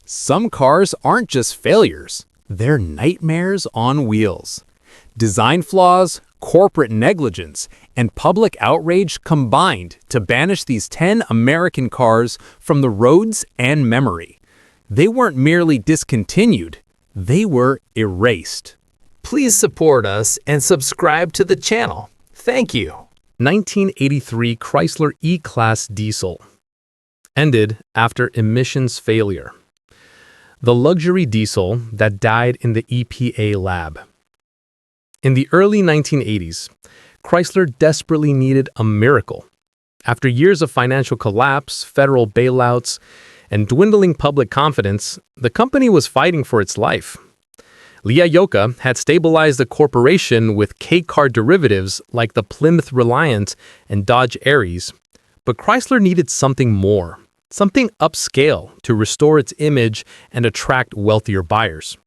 Some cars aren't just failures, they're nightmares on wheels. Design flaws, corporate negligence, and public outrage combined to banish these 10 American cars from the roads and memory. They weren't merely discontinued, they were erased. Please support us and subscribe to the channel. Thank you. 1983 Chrysler E-Class diesel ended after emissions failure. The luxury diesel that died in the EPA lab. In the early 1980s, Chrysler desperately needed a miracle. After years of financial collapse, federal bailouts, and dwindling public confidence, the company was fighting for its life. Lee Iacocca had stabilized the corporation with K-car derivatives like the Plymouth Reliant and Dodge Aries, but Chrysler needed something more, something upscale to restore its image and attract wealthier buyers.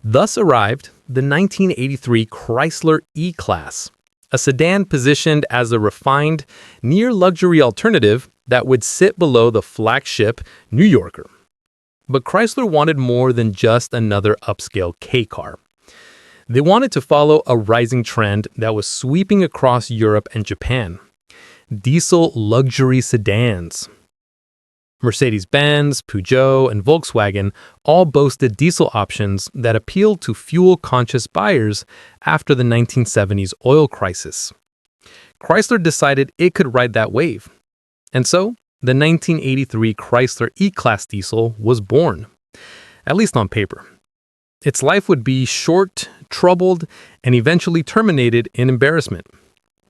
Thus arrived the 1983 Chrysler E-Class, a sedan positioned as a refined, near-luxury alternative that would sit below the flagship New Yorker. But Chrysler wanted more than just another upscale K-car. They wanted to follow a rising trend that was sweeping across Europe and Japan: diesel luxury sedans. Mercedes-Benz, Peugeot, and Volkswagen all boasted diesel options that appealed to fuel-conscious buyers after the 1970s oil crisis. Chrysler decided it could ride that wave. And so, the 1983 Chrysler E-Class diesel was born, at least on paper. Its life would be short, troubled, and eventually terminated in embarrassment.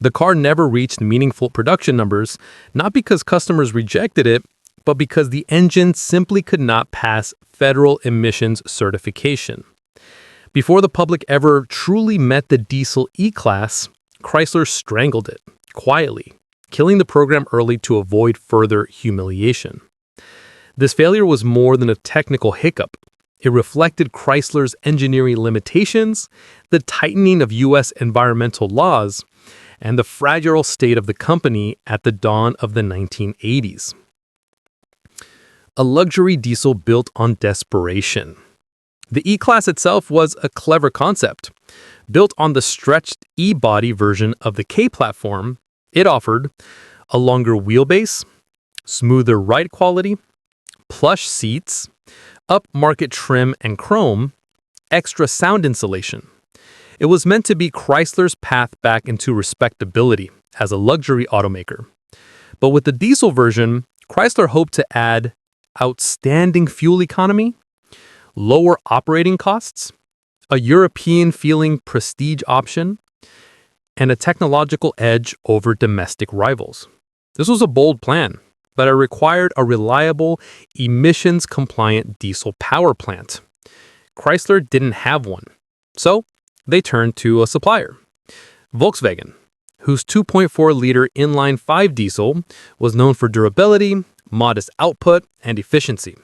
The car never reached meaningful production numbers, not because customers rejected it, but because the engine simply could not pass federal emissions certification. Before the public ever truly met the diesel E-Class, Chrysler strangled it, quietly, killing the program early to avoid further humiliation. This failure was more than a technical hiccup. It reflected Chrysler's engineering limitations, the tightening of U.S. environmental laws, and the fragile state of the company at the dawn of the 1980s. A luxury diesel built on desperation. The E-Class itself was a clever concept. Built on the stretched E-body version of the K platform, it offered a longer wheelbase, smoother ride quality, plush seats, upmarket trim and chrome, extra sound insulation. It was meant to be Chrysler's path back into respectability as a luxury automaker. But with the diesel version, Chrysler hoped to add outstanding fuel economy, lower operating costs, a European-feeling prestige option, and a technological edge over domestic rivals. This was a bold plan, but it required a reliable, emissions-compliant diesel power plant. Chrysler didn't have one, so they turned to a supplier, Volkswagen, whose 2.4-liter inline-5 diesel was known for durability, modest output, and efficiency.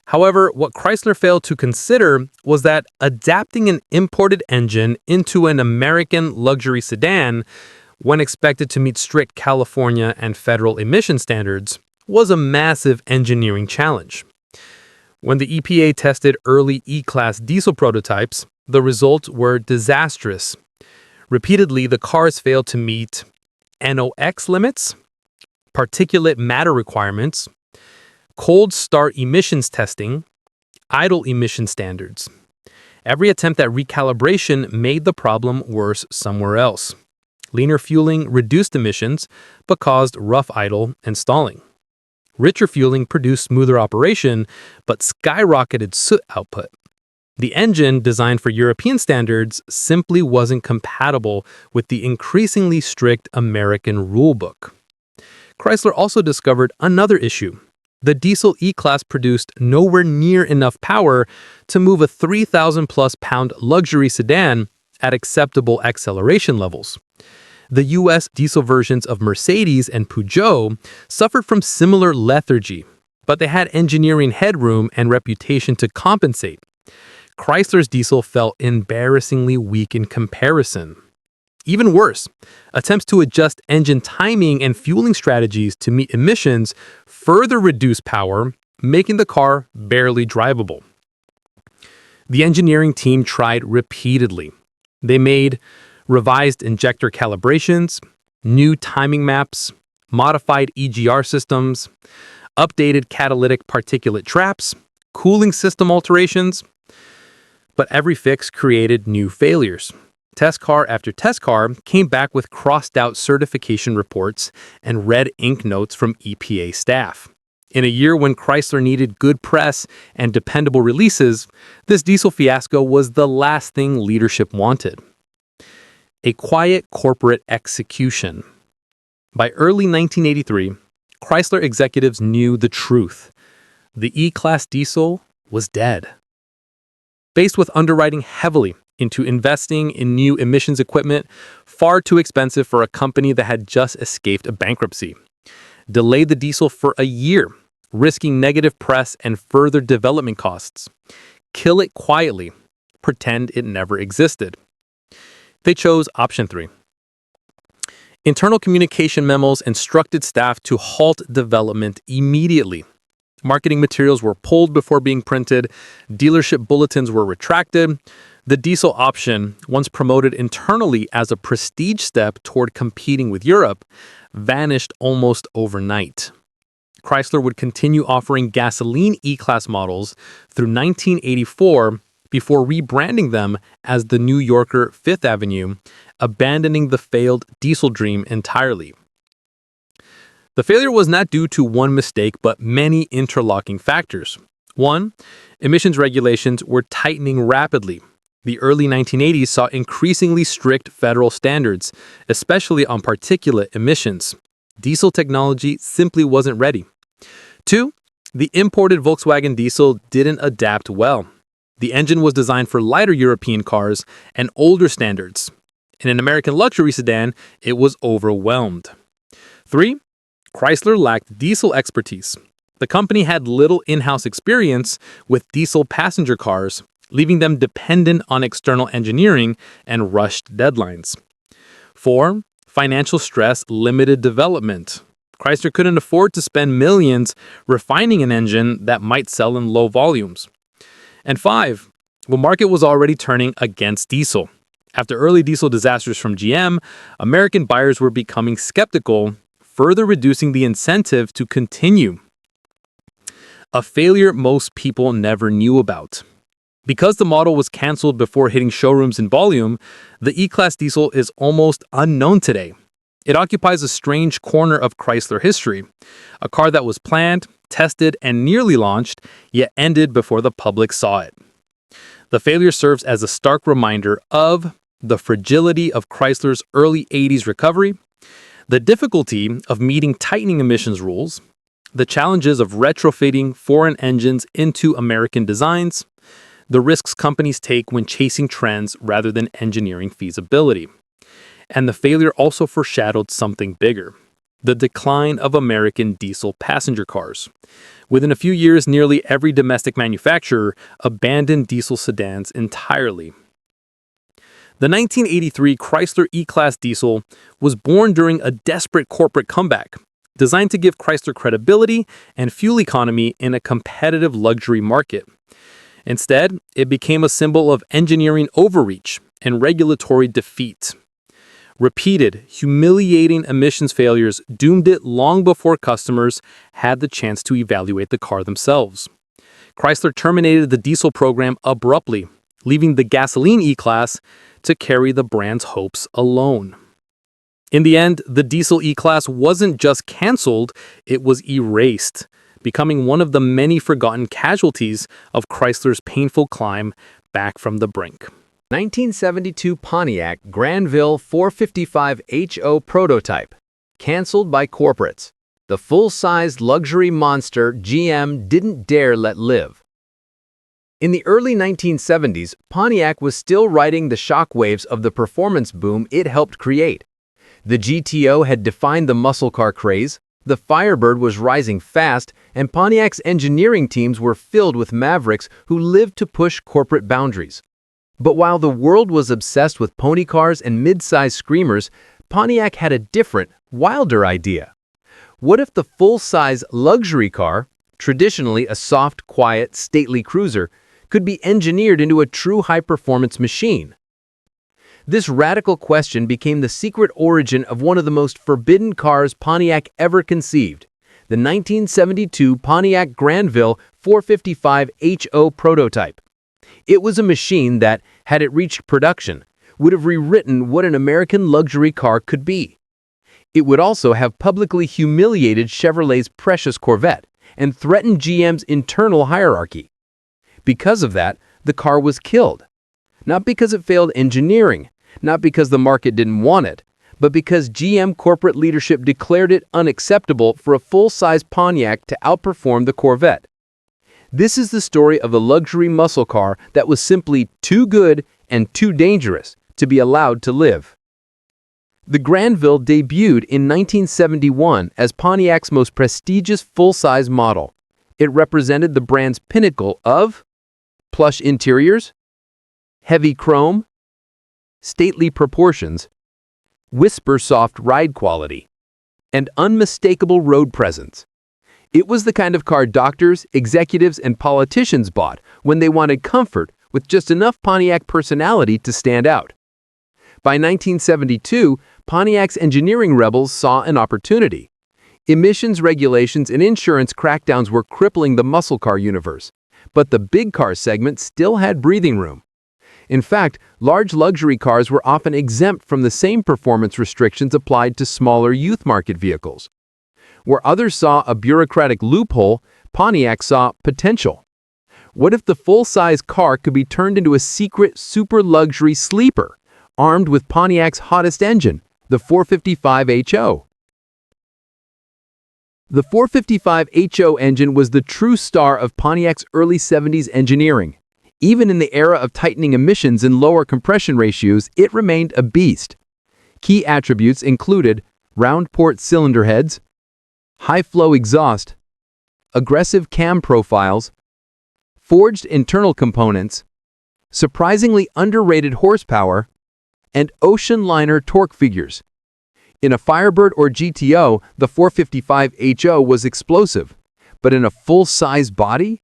However, what Chrysler failed to consider was that adapting an imported engine into an American luxury sedan, when expected to meet strict California and federal emission standards, was a massive engineering challenge. When the EPA tested early E-Class diesel prototypes, the results were disastrous. Repeatedly, the cars failed to meet NOx limits, particulate matter requirements, cold start emissions testing, idle emission standards. Every attempt at recalibration made the problem worse somewhere else. Leaner fueling reduced emissions, but caused rough idle and stalling. Richer fueling produced smoother operation, but skyrocketed soot output. The engine, designed for European standards, simply wasn't compatible with the increasingly strict American rulebook. Chrysler also discovered another issue. The diesel E-Class produced nowhere near enough power to move a 3,000-plus pound luxury sedan at acceptable acceleration levels. The U.S. diesel versions of Mercedes and Peugeot suffered from similar lethargy, but they had engineering headroom and reputation to compensate. Chrysler's diesel felt embarrassingly weak in comparison. Even worse, attempts to adjust engine timing and fueling strategies to meet emissions further reduced power, making the car barely drivable. The engineering team tried repeatedly. They made revised injector calibrations, new timing maps, modified EGR systems, updated catalytic particulate traps, cooling system alterations, but every fix created new failures. Test car after test car came back with crossed-out certification reports and red ink notes from EPA staff. In a year when Chrysler needed good press and dependable releases, this diesel fiasco was the last thing leadership wanted. A quiet corporate execution. By early 1983, Chrysler executives knew the truth. The E-Class diesel was dead. Faced with underwriting heavily into investing in new emissions equipment, far too expensive for a company that had just escaped a bankruptcy, delayed the diesel for a year, risking negative press and further development costs. Kill it quietly, pretend it never existed. They chose option 3. Internal communication memos instructed staff to halt development immediately. Marketing materials were pulled before being printed, dealership bulletins were retracted. The diesel option, once promoted internally as a prestige step toward competing with Europe, vanished almost overnight. Chrysler would continue offering gasoline E-Class models through 1984 before rebranding them as the New Yorker Fifth Avenue, abandoning the failed diesel dream entirely. The failure was not due to one mistake, but many interlocking factors. 1. Emissions regulations were tightening rapidly. The early 1980s saw increasingly strict federal standards, especially on particulate emissions. Diesel technology simply wasn't ready. 2. The imported Volkswagen diesel didn't adapt well. The engine was designed for lighter European cars and older standards. In an American luxury sedan, it was overwhelmed. 3. Chrysler lacked diesel expertise. The company had little in-house experience with diesel passenger cars, leaving them dependent on external engineering and rushed deadlines. 4. Financial stress limited development. Chrysler couldn't afford to spend millions refining an engine that might sell in low volumes. And 5. The market was already turning against diesel. After early diesel disasters from GM, American buyers were becoming skeptical, further reducing the incentive to continue. A failure most people never knew about. Because the model was canceled before hitting showrooms in volume, the E-Class diesel is almost unknown today. It occupies a strange corner of Chrysler history, a car that was planned, tested, and nearly launched, yet ended before the public saw it. The failure serves as a stark reminder of the fragility of Chrysler's early 80s recovery, the difficulty of meeting tightening emissions rules, the challenges of retrofitting foreign engines into American designs, the risks companies take when chasing trends rather than engineering feasibility. And the failure also foreshadowed something bigger: the decline of American diesel passenger cars. Within a few years, nearly every domestic manufacturer abandoned diesel sedans entirely. The 1983 Chrysler E-Class diesel was born during a desperate corporate comeback, designed to give Chrysler credibility and fuel economy in a competitive luxury market. Instead, it became a symbol of engineering overreach and regulatory defeat. Repeated, humiliating emissions failures doomed it long before customers had the chance to evaluate the car themselves. Chrysler terminated the diesel program abruptly, leaving the gasoline E-Class to carry the brand's hopes alone. In the end, the diesel E-Class wasn't just canceled, it was erased, becoming one of the many forgotten casualties of Chrysler's painful climb back from the brink. 1972 Pontiac Granville 455 HO prototype, canceled by corporates. The full-sized luxury monster GM didn't dare let live. In the early 1970s, Pontiac was still riding the shockwaves of the performance boom it helped create. The GTO had defined the muscle car craze, the Firebird was rising fast, and Pontiac's engineering teams were filled with mavericks who lived to push corporate boundaries. But while the world was obsessed with pony cars and mid-size screamers, Pontiac had a different, wilder idea. What if the full-size luxury car traditionally a soft, quiet, stately cruiser, could be engineered into a true high-performance machine. This radical question became the secret origin of one of the most forbidden cars Pontiac ever conceived, the 1972 Pontiac Granville 455 HO prototype. It was a machine that, had it reached production, would have rewritten what an American luxury car could be. It would also have publicly humiliated Chevrolet's precious Corvette and threatened GM's internal hierarchy. Because of that, the car was killed. Not because it failed engineering, not because the market didn't want it, but because GM corporate leadership declared it unacceptable for a full-size Pontiac to outperform the Corvette. This is the story of a luxury muscle car that was simply too good and too dangerous to be allowed to live. The Granville debuted in 1971 as Pontiac's most prestigious full-size model. It represented the brand's pinnacle of plush interiors, heavy chrome, stately proportions, whisper-soft ride quality, and unmistakable road presence. It was the kind of car doctors, executives, and politicians bought when they wanted comfort with just enough Pontiac personality to stand out. By 1972, Pontiac's engineering rebels saw an opportunity. Emissions regulations and insurance crackdowns were crippling the muscle car universe, but the big car segment still had breathing room. In fact, large luxury cars were often exempt from the same performance restrictions applied to smaller youth market vehicles. Where others saw a bureaucratic loophole, Pontiac saw potential. What if the full-size car could be turned into a secret super luxury sleeper, armed with Pontiac's hottest engine, the 455 HO? The 455 HO engine was the true star of Pontiac's early 70s engineering. Even in the era of tightening emissions and lower compression ratios, it remained a beast. Key attributes included round port cylinder heads, high-flow exhaust, aggressive cam profiles, forged internal components, surprisingly underrated horsepower, and ocean liner torque figures. In a Firebird or GTO, the 455 HO was explosive, but in a full-size body,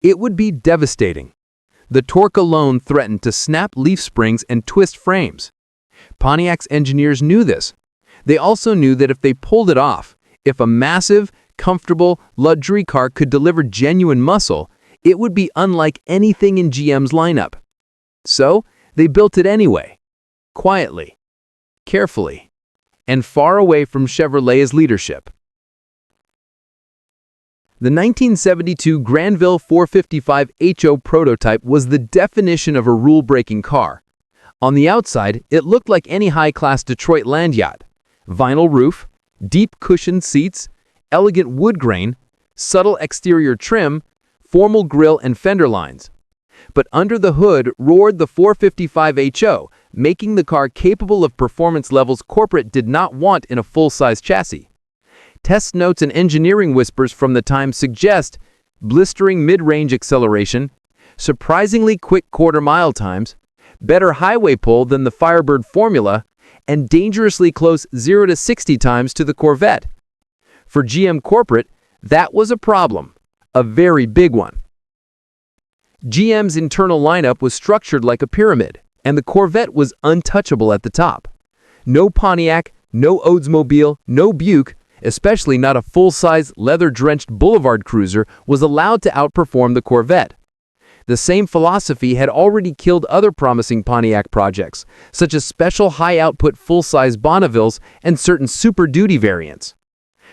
it would be devastating. The torque alone threatened to snap leaf springs and twist frames. Pontiac's engineers knew this. They also knew that if they pulled it off, if a massive, comfortable, luxury car could deliver genuine muscle, it would be unlike anything in GM's lineup. So, they built it anyway, quietly, carefully, and far away from Chevrolet's leadership. The 1972 Granville 455 HO prototype was the definition of a rule-breaking car. On the outside, it looked like any high-class Detroit land yacht. Vinyl roof, deep cushioned seats, elegant wood grain, subtle exterior trim, formal grille and fender lines. But under the hood roared the 455 HO, making the car capable of performance levels corporate did not want in a full-size chassis. Test notes and engineering whispers from the time suggest blistering mid-range acceleration, surprisingly quick quarter-mile times, better highway pull than the Firebird formula, and dangerously close 0 to 60 times to the Corvette. For GM corporate, that was a problem, a very big one. GM's internal lineup was structured like a pyramid, and the Corvette was untouchable at the top. No Pontiac, no Oldsmobile, no Buick, especially not a full-size, leather-drenched boulevard cruiser, was allowed to outperform the Corvette. The same philosophy had already killed other promising Pontiac projects, such as special high-output full-size Bonnevilles and certain Super Duty variants.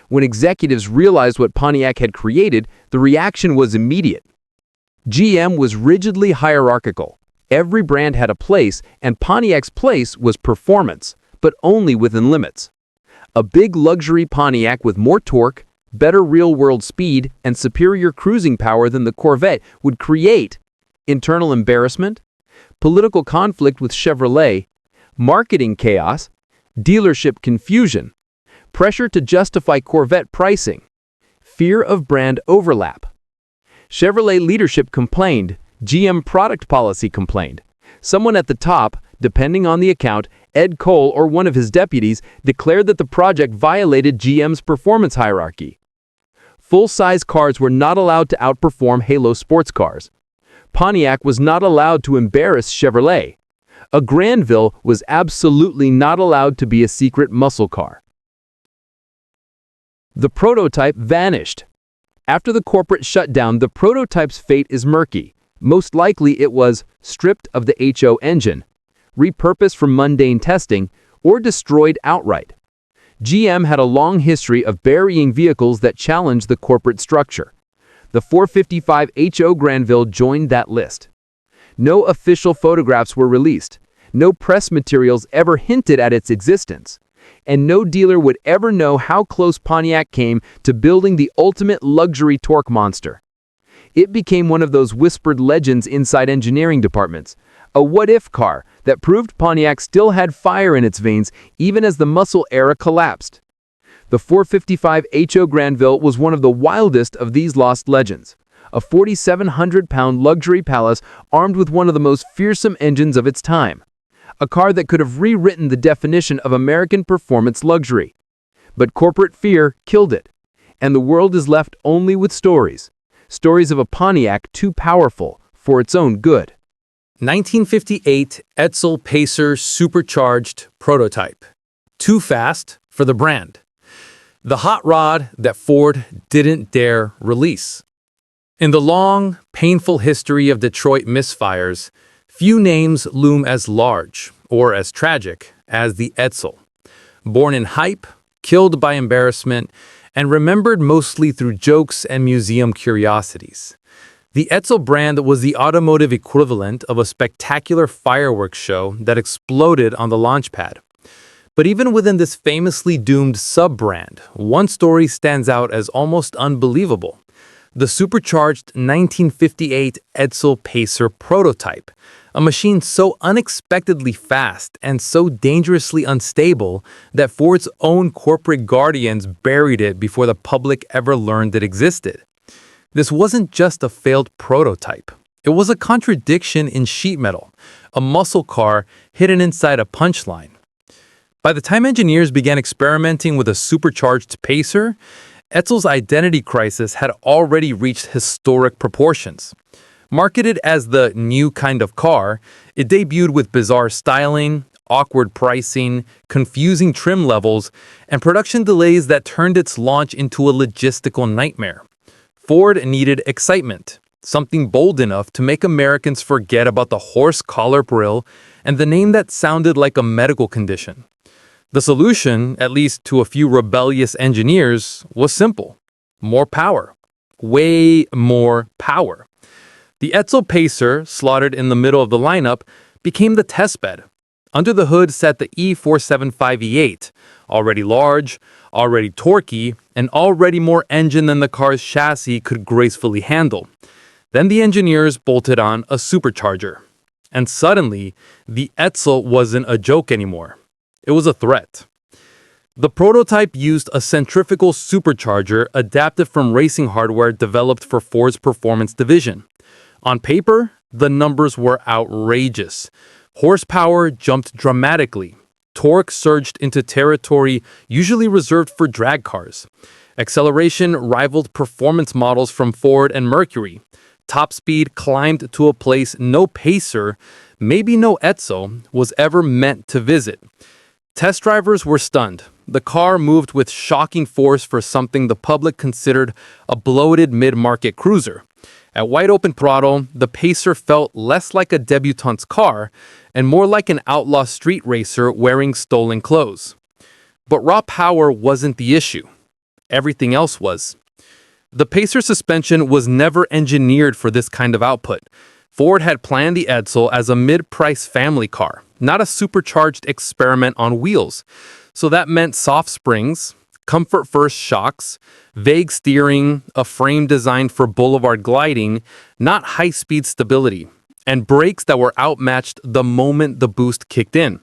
When executives realized what Pontiac had created, the reaction was immediate. GM was rigidly hierarchical. Every brand had a place, and Pontiac's place was performance, but only within limits. A big luxury Pontiac with more torque, better real-world speed, and superior cruising power than the Corvette would create internal embarrassment, political conflict with Chevrolet, marketing chaos, dealership confusion, pressure to justify Corvette pricing, fear of brand overlap. Chevrolet leadership complained, GM product policy complained. Someone at the top, depending on the account, Ed Cole or one of his deputies, declared that the project violated GM's performance hierarchy. Full-size cars were not allowed to outperform Halo sports cars. Pontiac was not allowed to embarrass Chevrolet. A Granville was absolutely not allowed to be a secret muscle car. The prototype vanished. After the corporate shutdown, the prototype's fate is murky. Most likely it was stripped of the HO engine, repurposed for mundane testing, or destroyed outright. GM had a long history of burying vehicles that challenged the corporate structure. The 455 HO Granville joined that list. No official photographs were released, no press materials ever hinted at its existence, and no dealer would ever know how close Pontiac came to building the ultimate luxury torque monster. It became one of those whispered legends inside engineering departments, a what-if car that proved Pontiac still had fire in its veins even as the muscle era collapsed. The 455 HO Granville was one of the wildest of these lost legends, a 4,700-pound luxury palace armed with one of the most fearsome engines of its time, a car that could have rewritten the definition of American performance luxury. But corporate fear killed it, and the world is left only with stories of a Pontiac too powerful for its own good. 1958 Edsel Pacer Supercharged Prototype. Too fast for the brand. The hot rod that Ford didn't dare release. In the long, painful history of Detroit misfires, few names loom as large or as tragic as the Edsel. Born in hype, killed by embarrassment, and remembered mostly through jokes and museum curiosities. The Edsel brand was the automotive equivalent of a spectacular fireworks show that exploded on the launchpad. But even within this famously doomed sub-brand, one story stands out as almost unbelievable. The supercharged 1958 Edsel Pacer prototype, a machine so unexpectedly fast and so dangerously unstable that Ford's own corporate guardians buried it before the public ever learned it existed. This wasn't just a failed prototype. It was a contradiction in sheet metal, a muscle car hidden inside a punchline. By the time engineers began experimenting with a supercharged Pacer, Edsel's identity crisis had already reached historic proportions. Marketed as the new kind of car, it debuted with bizarre styling, awkward pricing, confusing trim levels, and production delays that turned its launch into a logistical nightmare. Ford needed excitement, something bold enough to make Americans forget about the horse collar brill and the name that sounded like a medical condition. The solution, at least to a few rebellious engineers, was simple. More power. Way more power. The Edsel Pacer, slaughtered in the middle of the lineup, became the testbed. Under the hood sat the E475E8, already large, already torquey, and already more engine than the car's chassis could gracefully handle. Then the engineers bolted on a supercharger. And suddenly, the Edsel wasn't a joke anymore. It was a threat. The prototype used a centrifugal supercharger adapted from racing hardware developed for Ford's performance division. On paper, the numbers were outrageous. Horsepower jumped dramatically. Torque surged into territory usually reserved for drag cars. Acceleration rivaled performance models from Ford and Mercury. Top speed climbed to a place no Pacer, maybe no Edsel, was ever meant to visit. Test drivers were stunned. The car moved with shocking force for something the public considered a bloated mid-market cruiser. At wide open throttle, the Pacer felt less like a debutante's car and more like an outlaw street racer wearing stolen clothes. But raw power wasn't the issue. Everything else was. The Pacer suspension was never engineered for this kind of output. Ford had planned the Edsel as a mid-price family car, not a supercharged experiment on wheels. So that meant soft springs, comfort-first shocks, vague steering, a frame designed for boulevard gliding, not high-speed stability, and brakes that were outmatched the moment the boost kicked in.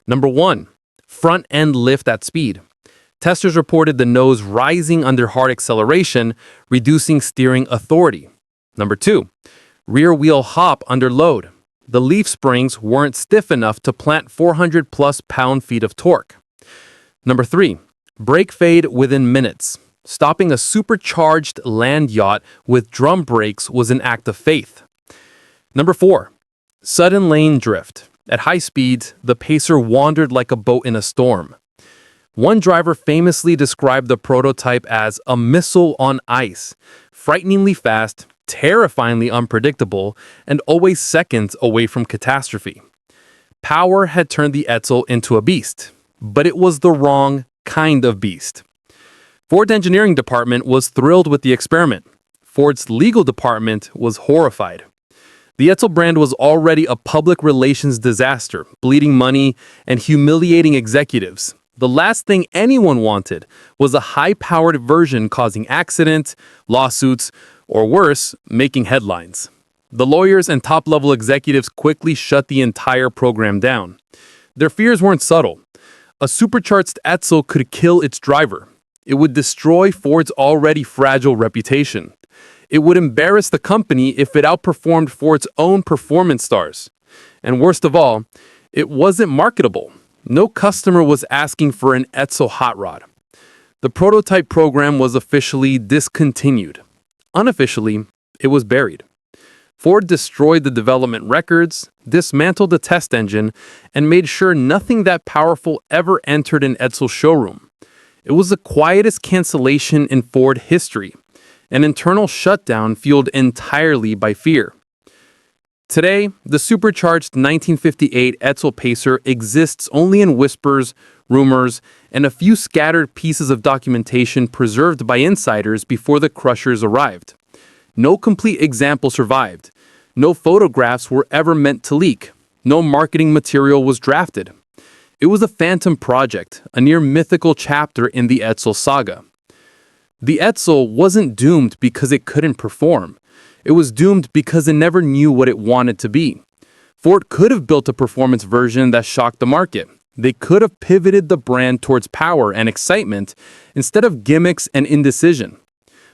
Number 1, front-end lift at speed. Testers reported the nose rising under hard acceleration, reducing steering authority. Number 2, rear wheel hop under load. The leaf springs weren't stiff enough to plant 400-plus pound-feet of torque. Number 3, brake fade within minutes. Stopping a supercharged land yacht with drum brakes was an act of faith. Number 4. Sudden lane drift. At high speeds, the Pacer wandered like a boat in a storm. One driver famously described the prototype as a missile on ice, frighteningly fast, terrifyingly unpredictable, and always seconds away from catastrophe. Power had turned the Etzel into a beast, but it was the wrong kind of beast. Ford's engineering department was thrilled with the experiment. Ford's legal department was horrified. The Etzel brand was already a public relations disaster, bleeding money and humiliating executives. The last thing anyone wanted was a high-powered version causing accidents, lawsuits, or worse, making headlines. The lawyers and top-level executives quickly shut the entire program down. Their fears weren't subtle. A supercharged Etzel could kill its driver. It would destroy Ford's already fragile reputation. It would embarrass the company if it outperformed Ford's own performance stars. And worst of all, it wasn't marketable. No customer was asking for an Etzel hot rod. The prototype program was officially discontinued. Unofficially, it was buried. Ford destroyed the development records, dismantled the test engine, and made sure nothing that powerful ever entered an Etzel showroom. It was the quietest cancellation in Ford history, an internal shutdown fueled entirely by fear. Today, the supercharged 1958 Etzel Pacer exists only in whispers, rumors, and a few scattered pieces of documentation preserved by insiders before the crushers arrived. No complete example survived. No photographs were ever meant to leak. No marketing material was drafted. It was a phantom project, a near mythical chapter in the Etzel saga. The Etzel wasn't doomed because it couldn't perform. It was doomed because it never knew what it wanted to be. Ford could have built a performance version that shocked the market. They could have pivoted the brand towards power and excitement instead of gimmicks and indecision.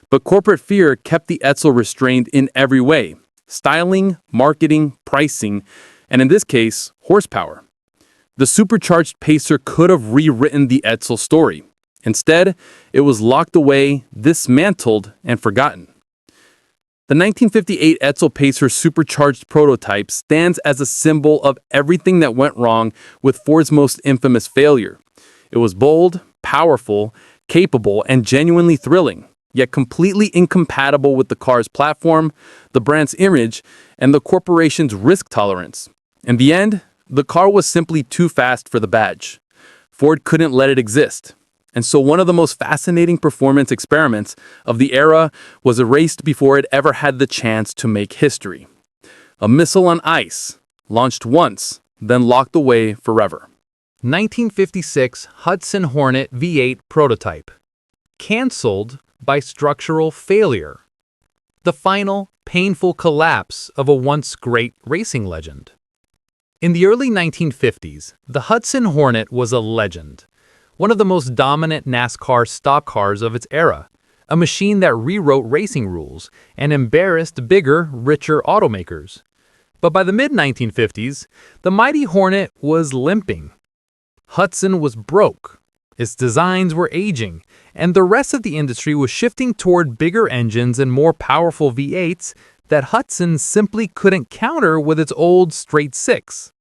But corporate fear kept the Etzel restrained in every way: styling, marketing, pricing, and in this case, horsepower. The supercharged Pacer could have rewritten the Etzel story. Instead, it was locked away, dismantled, and forgotten. The 1958 Etzel Pacer supercharged prototype stands as a symbol of everything that went wrong with Ford's most infamous failure. It was bold, powerful, capable, and genuinely thrilling, yet completely incompatible with the car's platform, the brand's image, and the corporation's risk tolerance. In the end, the car was simply too fast for the badge. Ford couldn't let it exist. And so one of the most fascinating performance experiments of the era was erased before it ever had the chance to make history. A missile on ice, launched once, then locked away forever. 1956 Hudson Hornet V8 prototype. Cancelled by structural failure. The final, painful collapse of a once great racing legend. In the early 1950s, the Hudson Hornet was a legend. One of the most dominant NASCAR stock cars of its era, a machine that rewrote racing rules and embarrassed bigger, richer automakers. But by the mid-1950s, the mighty Hornet was limping. Hudson was broke, its designs were aging, and the rest of the industry was shifting toward bigger engines and more powerful V8s that Hudson simply couldn't counter with its old straight six.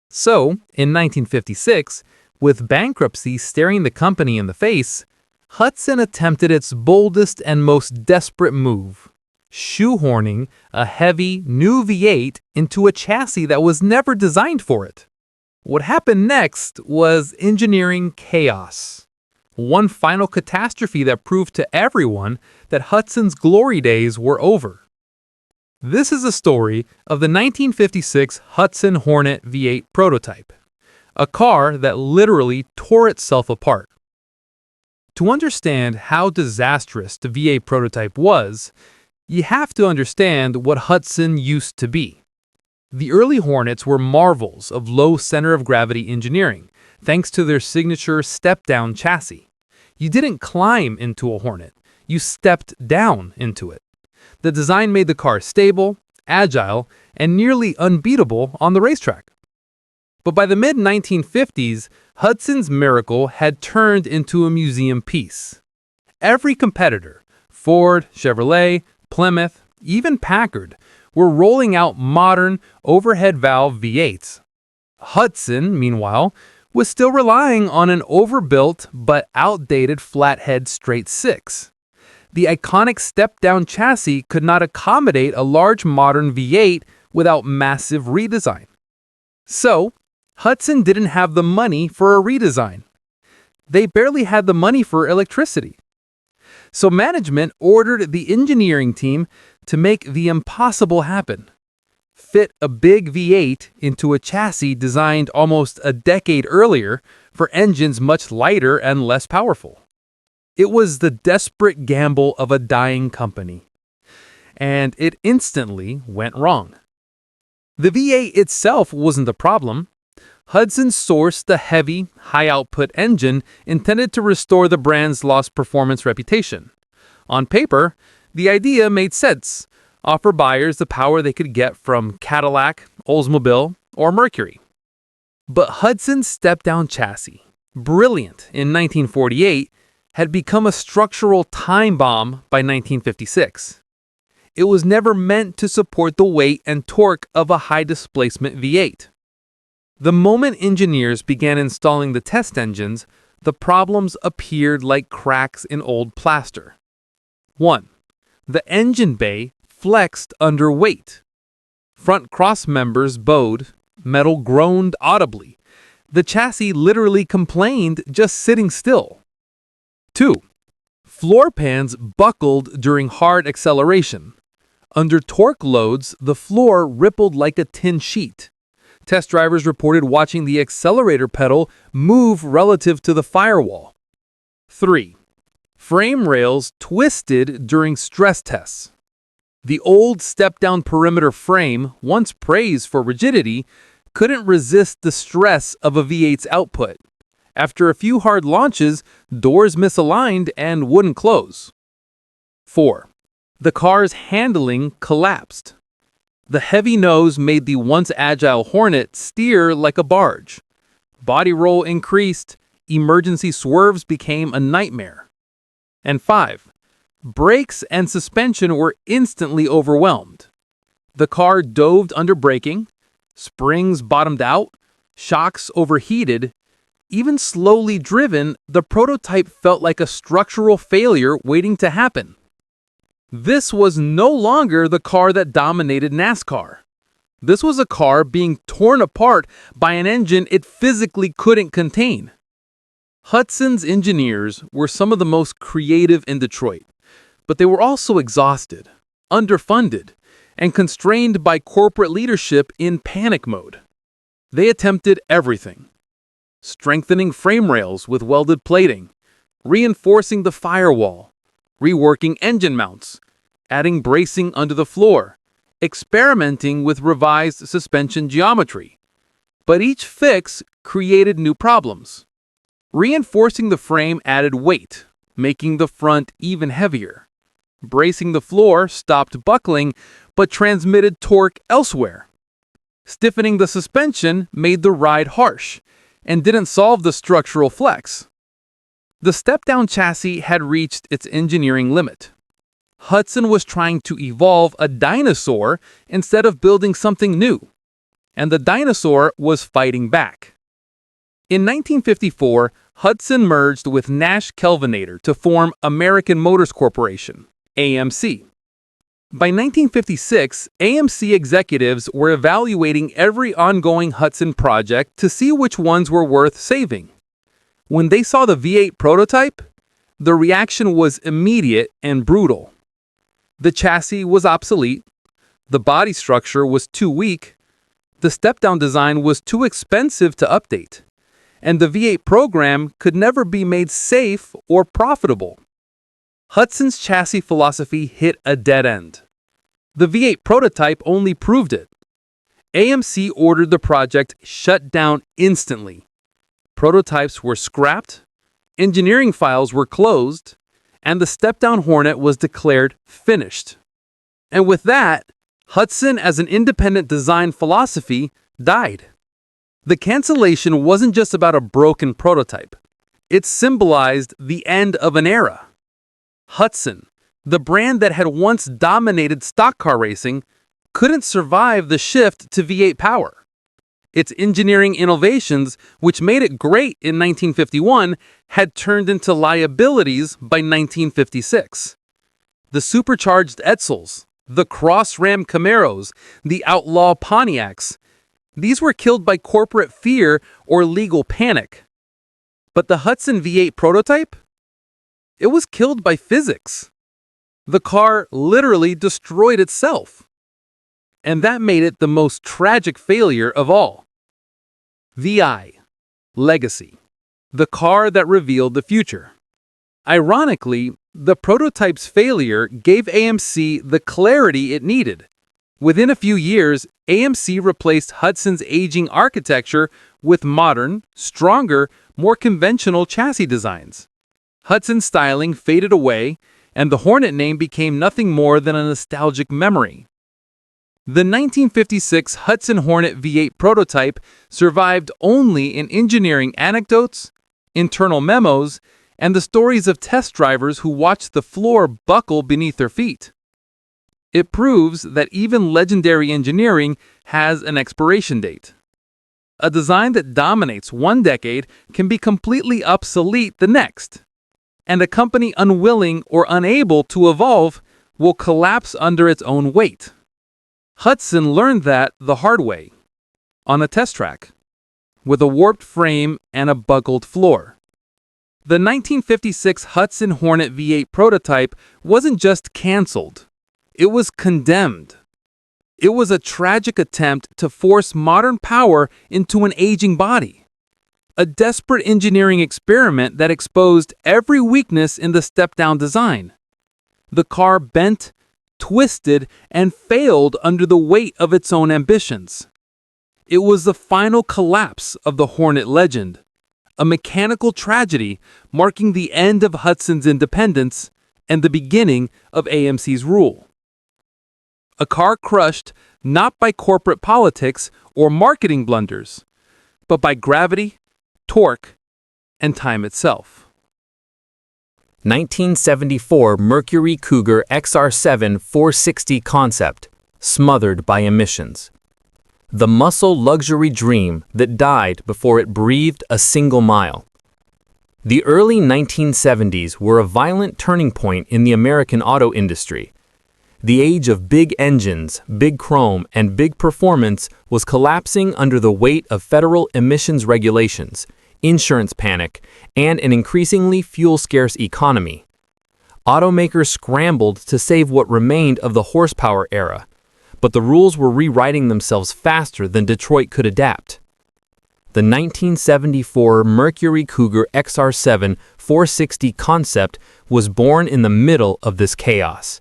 So, in 1956, with bankruptcy staring the company in the face, Hudson attempted its boldest and most desperate move, shoehorning a heavy, new V8 into a chassis that was never designed for it. What happened next was engineering chaos. One final catastrophe that proved to everyone that Hudson's glory days were over. This is a story of the 1956 Hudson Hornet V8 prototype. A car that literally tore itself apart. To understand how disastrous the V8 prototype was, you have to understand what Hudson used to be. The early Hornets were marvels of low center of gravity engineering, thanks to their signature step-down chassis. You didn't climb into a Hornet, you stepped down into it. The design made the car stable, agile, and nearly unbeatable on the racetrack. But by the mid-1950s, Hudson's miracle had turned into a museum piece. every competitor, Ford, Chevrolet, Plymouth, even Packard, were rolling out modern overhead valve V8s. Hudson, meanwhile, was still relying on an overbuilt but outdated flathead straight six. The iconic step-down chassis could not accommodate a large modern V8 without massive redesign. So, Hudson didn't have the money for a redesign. They barely had the money for electricity. So management ordered the engineering team to make the impossible happen: fit a big V8 into a chassis designed almost a decade earlier for engines much lighter and less powerful. It was the desperate gamble of a dying company. And it instantly went wrong. The V8 itself wasn't the problem. Hudson sourced a heavy, high-output engine intended to restore the brand's lost performance reputation. On paper, the idea made sense: offer buyers the power they could get from Cadillac, Oldsmobile, or Mercury. But Hudson's step-down chassis, brilliant in 1948, had become a structural time bomb by 1956. It was never meant to support the weight and torque of a high-displacement V8. The moment engineers began installing the test engines, the problems appeared like cracks in old plaster. 1. The engine bay flexed under weight. Front cross members bowed, metal groaned audibly. The chassis literally complained just sitting still. 2. Floor pans buckled during hard acceleration. Under torque loads, the floor rippled like a tin sheet. Test drivers reported watching the accelerator pedal move relative to the firewall. 3. Frame rails twisted during stress tests. The old step-down perimeter frame, once praised for rigidity, couldn't resist the stress of a V8's output. After a few hard launches, doors misaligned and wouldn't close. 4. The car's handling collapsed. The heavy nose made the once agile Hornet steer like a barge. Body roll increased, emergency swerves became a nightmare. And 5. Brakes and suspension were instantly overwhelmed. The car dove under braking, springs bottomed out, shocks overheated. Even slowly driven, the prototype felt like a structural failure waiting to happen. This was no longer the car that dominated NASCAR. This was a car being torn apart by an engine it physically couldn't contain. Hudson's engineers were some of the most creative in Detroit, but they were also exhausted, underfunded, and constrained by corporate leadership in panic mode. They attempted everything: strengthening frame rails with welded plating, reinforcing the firewall, reworking engine mounts, adding bracing under the floor, experimenting with revised suspension geometry. But each fix created new problems. Reinforcing the frame added weight, making the front even heavier. Bracing the floor stopped buckling, but transmitted torque elsewhere. Stiffening the suspension made the ride harsh, and didn't solve the structural flex. The step-down chassis had reached its engineering limit. Hudson was trying to evolve a dinosaur instead of building something new, and the dinosaur was fighting back. In 1954, Hudson merged with Nash Kelvinator to form American Motors Corporation, AMC. By 1956, AMC executives were evaluating every ongoing Hudson project to see which ones were worth saving. When they saw the V8 prototype, the reaction was immediate and brutal. The chassis was obsolete, the body structure was too weak, the step-down design was too expensive to update, and the V8 program could never be made safe or profitable. Hudson's chassis philosophy hit a dead end. The V8 prototype only proved it. AMC ordered the project shut down instantly. Prototypes were scrapped, engineering files were closed, and the step-down Hornet was declared finished. And with that, Hudson as an independent design philosophy died. The cancellation wasn't just about a broken prototype. It symbolized the end of an era. Hudson, the brand that had once dominated stock car racing, couldn't survive the shift to V8 power. Its engineering innovations, which made it great in 1951, had turned into liabilities by 1956. The supercharged Edsels, the cross-ram Camaros, the outlaw Pontiacs, these were killed by corporate fear or legal panic. But the Hudson V8 prototype? It was killed by physics. The car literally destroyed itself. And that made it the most tragic failure of all. VI, Legacy, the car that revealed the future. Ironically, the prototype's failure gave AMC the clarity it needed. Within a few years, AMC replaced Hudson's aging architecture with modern, stronger, more conventional chassis designs. Hudson's styling faded away, and the Hornet name became nothing more than a nostalgic memory. The 1956 Hudson Hornet V8 prototype survived only in engineering anecdotes, internal memos, and the stories of test drivers who watched the floor buckle beneath their feet. It proves that even legendary engineering has an expiration date. A design that dominates one decade can be completely obsolete the next, and a company unwilling or unable to evolve will collapse under its own weight. Hudson learned that the hard way, on a test track, with a warped frame and a buckled floor. The 1956 Hudson Hornet V8 prototype wasn't just canceled, it was condemned. It was a tragic attempt to force modern power into an aging body. A desperate engineering experiment that exposed every weakness in the step-down design. The car bent, twisted, and failed under the weight of its own ambitions. It was the final collapse of the Hornet legend, a mechanical tragedy marking the end of Hudson's independence and the beginning of AMC's rule. A car crushed not by corporate politics or marketing blunders, but by gravity, torque, and time itself. 1974 Mercury Cougar XR7 460 concept, smothered by emissions. The muscle luxury dream that died before it breathed a single mile. The early 1970s were a violent turning point in the American auto industry. The age of big engines, big chrome, and big performance was collapsing under the weight of federal emissions regulations, insurance panic, and an increasingly fuel-scarce economy. Automakers scrambled to save what remained of the horsepower era, but the rules were rewriting themselves faster than Detroit could adapt. The 1974 Mercury Cougar XR7 460 concept was born in the middle of this chaos.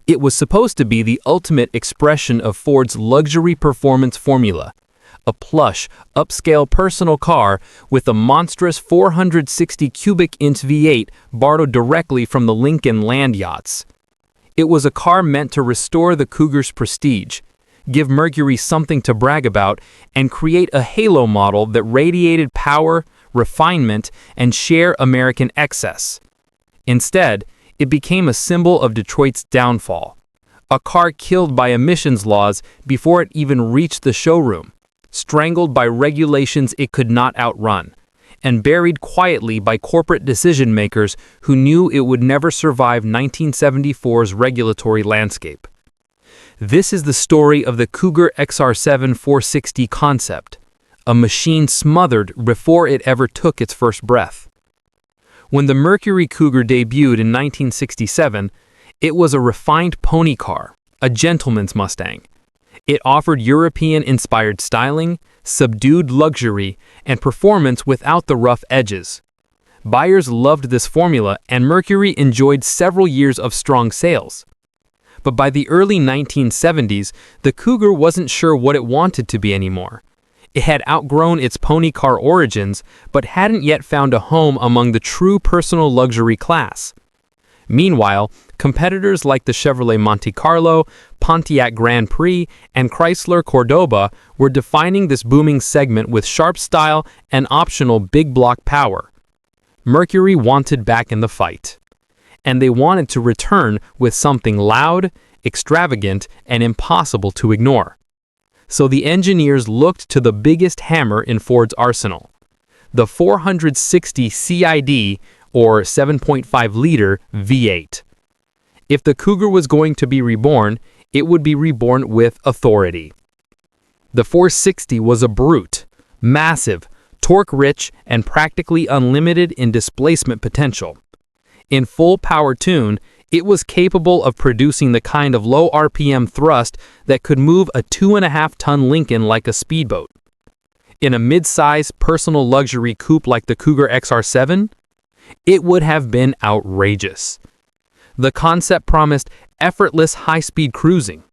It was supposed to be the ultimate expression of Ford's luxury performance formula, a plush, upscale personal car with a monstrous 460 cubic inch V8 borrowed directly from the Lincoln land yachts. It was a car meant to restore the Cougar's prestige, give Mercury something to brag about, and create a halo model that radiated power, refinement, and sheer American excess. Instead, it became a symbol of Detroit's downfall, a car killed by emissions laws before it even reached the showroom, strangled by regulations it could not outrun, and buried quietly by corporate decision-makers who knew it would never survive 1974's regulatory landscape. This is the story of the Cougar XR7 460 concept, a machine smothered before it ever took its first breath. When the Mercury Cougar debuted in 1967, it was a refined pony car, a gentleman's Mustang. It offered European-inspired styling, subdued luxury, and performance without the rough edges. Buyers loved this formula, and Mercury enjoyed several years of strong sales. But by the early 1970s, the Cougar wasn't sure what it wanted to be anymore. It had outgrown its pony car origins, but hadn't yet found a home among the true personal luxury class. Meanwhile, competitors like the Chevrolet Monte Carlo, Pontiac Grand Prix, and Chrysler Cordoba were defining this booming segment with sharp style and optional big block power. Mercury wanted back in the fight. and they wanted to return with something loud, extravagant, and impossible to ignore. So the engineers looked to the biggest hammer in Ford's arsenal, the 460 CID, or 7.5-liter V8. If the Cougar was going to be reborn, it would be reborn with authority. The 460 was a brute, massive, torque-rich, and practically unlimited in displacement potential. In full power tune, it was capable of producing the kind of low RPM thrust that could move a 2.5-ton Lincoln like a speedboat. In a mid-size personal luxury coupe like the Cougar XR7, it would have been outrageous. The concept promised effortless high-speed cruising,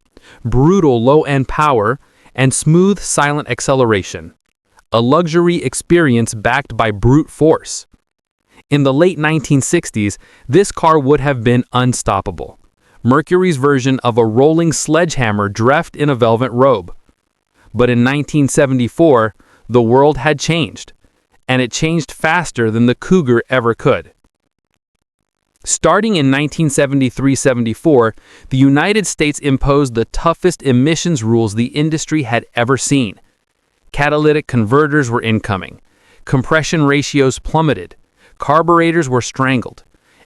brutal low-end power, and smooth silent acceleration. A luxury experience backed by brute force. In the late 1960s, this car would have been unstoppable. Mercury's version of a rolling sledgehammer dressed in a velvet robe. But in 1974, the world had changed, and it changed faster than the Cougar ever could. Starting in 1973-74, the United States imposed the toughest emissions rules the industry had ever seen. Catalytic converters were incoming. Compression ratios plummeted. Carburetors were strangled.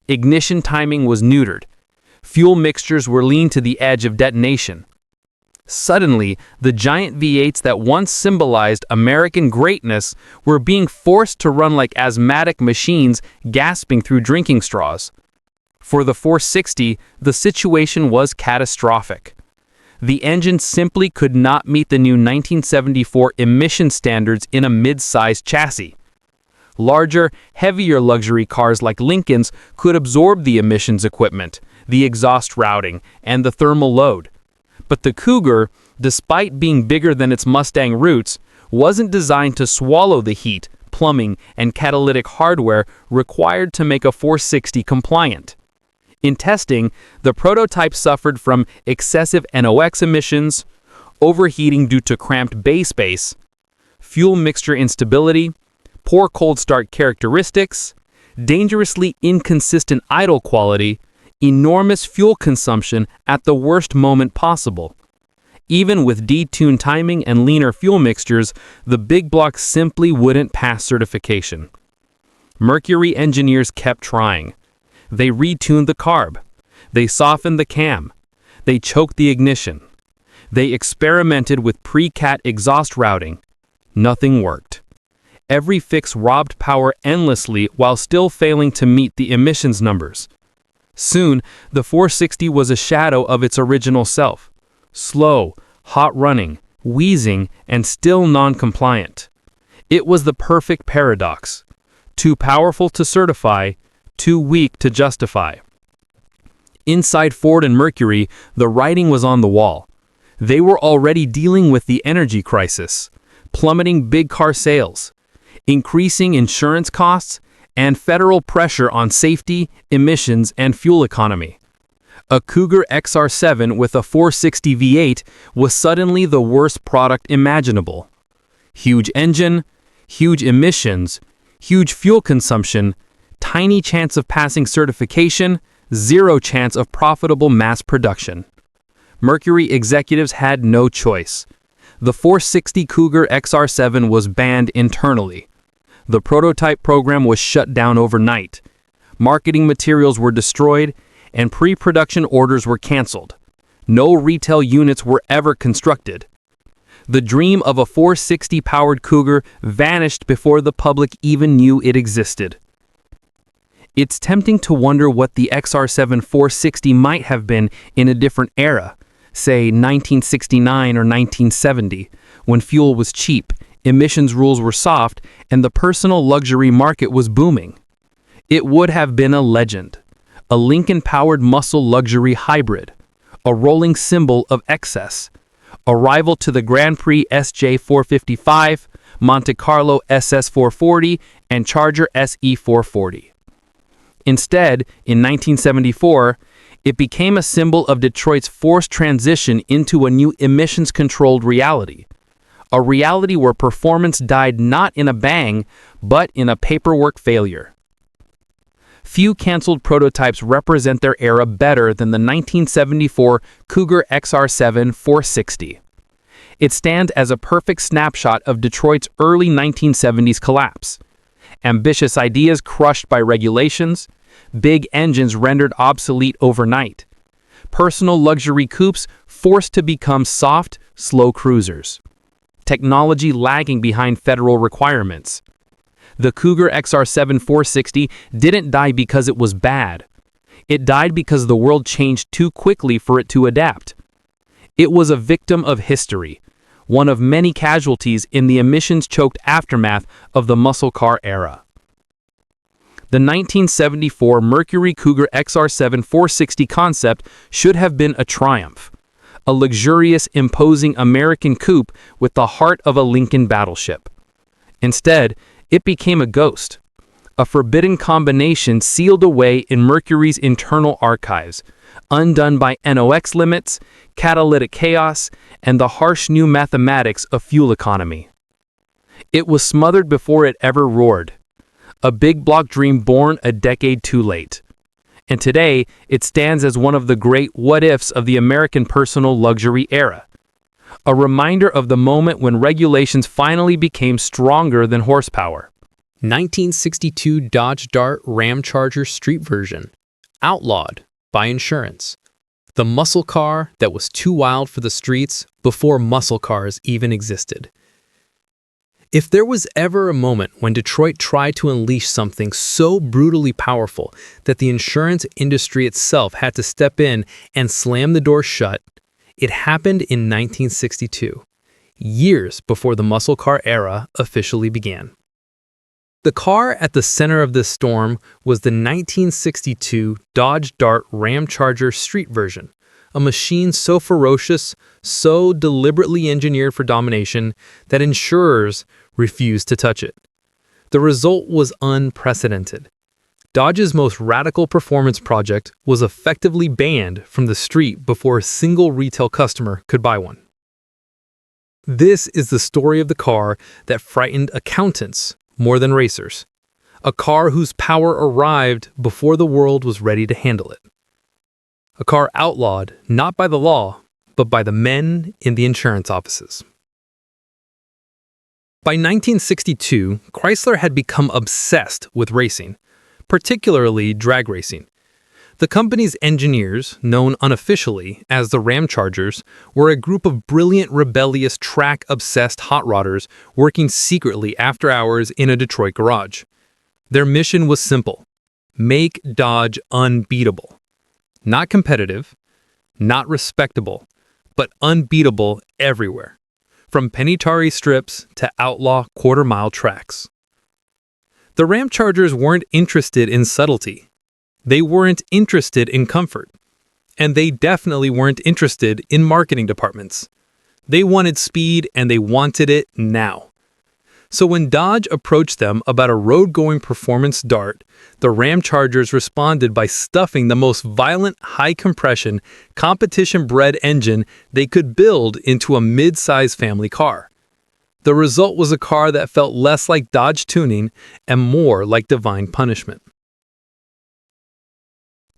Ignition timing was neutered. Fuel mixtures were lean to the edge of detonation. Suddenly, the giant V8s that once symbolized American greatness were being forced to run like asthmatic machines gasping through drinking straws. For the 460, the situation was catastrophic. The engine simply could not meet the new 1974 emission standards in a mid-sized chassis. Larger, heavier luxury cars like Lincolns could absorb the emissions equipment, the exhaust routing, and the thermal load. But the Cougar, despite being bigger than its Mustang roots, wasn't designed to swallow the heat, plumbing, and catalytic hardware required to make a 460 compliant. In testing, the prototype suffered from excessive NOx emissions, overheating due to cramped bay space, fuel mixture instability, poor cold start characteristics, dangerously inconsistent idle quality, enormous fuel consumption at the worst moment possible. Even with detuned timing and leaner fuel mixtures, the big block simply wouldn't pass certification. Mercury engineers kept trying. They retuned the carb. They softened the cam. They choked the ignition. They experimented with pre-cat exhaust routing. Nothing worked. Every fix robbed power endlessly while still failing to meet the emissions numbers. Soon, the 460 was a shadow of its original self. Slow, hot-running, wheezing, and still non-compliant. It was the perfect paradox. Too powerful to certify, too weak to justify. Inside Ford and Mercury, the writing was on the wall. They were already dealing with the energy crisis, plummeting big car sales, increasing insurance costs, and federal pressure on safety, emissions, and fuel economy. A Cougar XR7 with a 460 V8 was suddenly the worst product imaginable. Huge engine, huge emissions, huge fuel consumption, tiny chance of passing certification, zero chance of profitable mass production. Mercury executives had no choice. The 460 Cougar XR7 was banned internally. The prototype program was shut down overnight. Marketing materials were destroyed, and pre-production orders were canceled. No retail units were ever constructed. The dream of a 460-powered Cougar vanished before the public even knew it existed. It's tempting to wonder what the XR7 460 might have been in a different era, say 1969 or 1970, when fuel was cheap, emissions rules were soft, and the personal luxury market was booming. It would have been a legend, a Lincoln-powered muscle luxury hybrid, a rolling symbol of excess, a rival to the Grand Prix SJ455, Monte Carlo SS440, and Charger SE440. Instead, in 1974, it became a symbol of Detroit's forced transition into a new emissions-controlled reality. A reality where performance died not in a bang, but in a paperwork failure. Few canceled prototypes represent their era better than the 1974 Cougar XR7 460. It stands as a perfect snapshot of Detroit's early 1970s collapse. Ambitious ideas crushed by regulations, big engines rendered obsolete overnight, personal luxury coupes forced to become soft, slow cruisers, technology lagging behind federal requirements. The Cougar XR7 460 didn't die because it was bad. It died because the world changed too quickly for it to adapt. It was a victim of history, one of many casualties in the emissions-choked aftermath of the muscle car era. The 1974 Mercury Cougar XR7 460 concept should have been a triumph, a luxurious, imposing American coupe with the heart of a Lincoln battleship. Instead, it became a ghost, a forbidden combination sealed away in Mercury's internal archives, undone by NOx limits, catalytic chaos, and the harsh new mathematics of fuel economy. It was smothered before it ever roared, a big block dream born a decade too late. And today, it stands as one of the great what-ifs of the American personal luxury era, a reminder of the moment when regulations finally became stronger than horsepower. 1962 Dodge Dart Ramcharger Street version, outlawed by insurance. The muscle car that was too wild for the streets before muscle cars even existed. If there was ever a moment when Detroit tried to unleash something so brutally powerful that the insurance industry itself had to step in and slam the door shut, it happened in 1962, years before the muscle car era officially began. The car at the center of this storm was the 1962 Dodge Dart Ramcharger Street version, a machine so ferocious, so deliberately engineered for domination that insurers refused to touch it. The result was unprecedented. Dodge's most radical performance project was effectively banned from the street before a single retail customer could buy one. This is the story of the car that frightened accountants more than racers, a car whose power arrived before the world was ready to handle it. A car outlawed not by the law, but by the men in the insurance offices. By 1962, Chrysler had become obsessed with racing, particularly drag racing. The company's engineers, known unofficially as the Ramchargers, were a group of brilliant, rebellious, track-obsessed hot rodders working secretly after hours in a Detroit garage. Their mission was simple: make Dodge unbeatable. Not competitive, not respectable, but unbeatable everywhere, from penitentiary strips to outlaw quarter-mile tracks. The Ramchargers weren't interested in subtlety. They weren't interested in comfort. And they definitely weren't interested in marketing departments. They wanted speed, and they wanted it now. So when Dodge approached them about a road-going performance Dart, the Ramchargers responded by stuffing the most violent, high-compression, competition-bred engine they could build into a mid-size family car. The result was a car that felt less like Dodge tuning and more like divine punishment.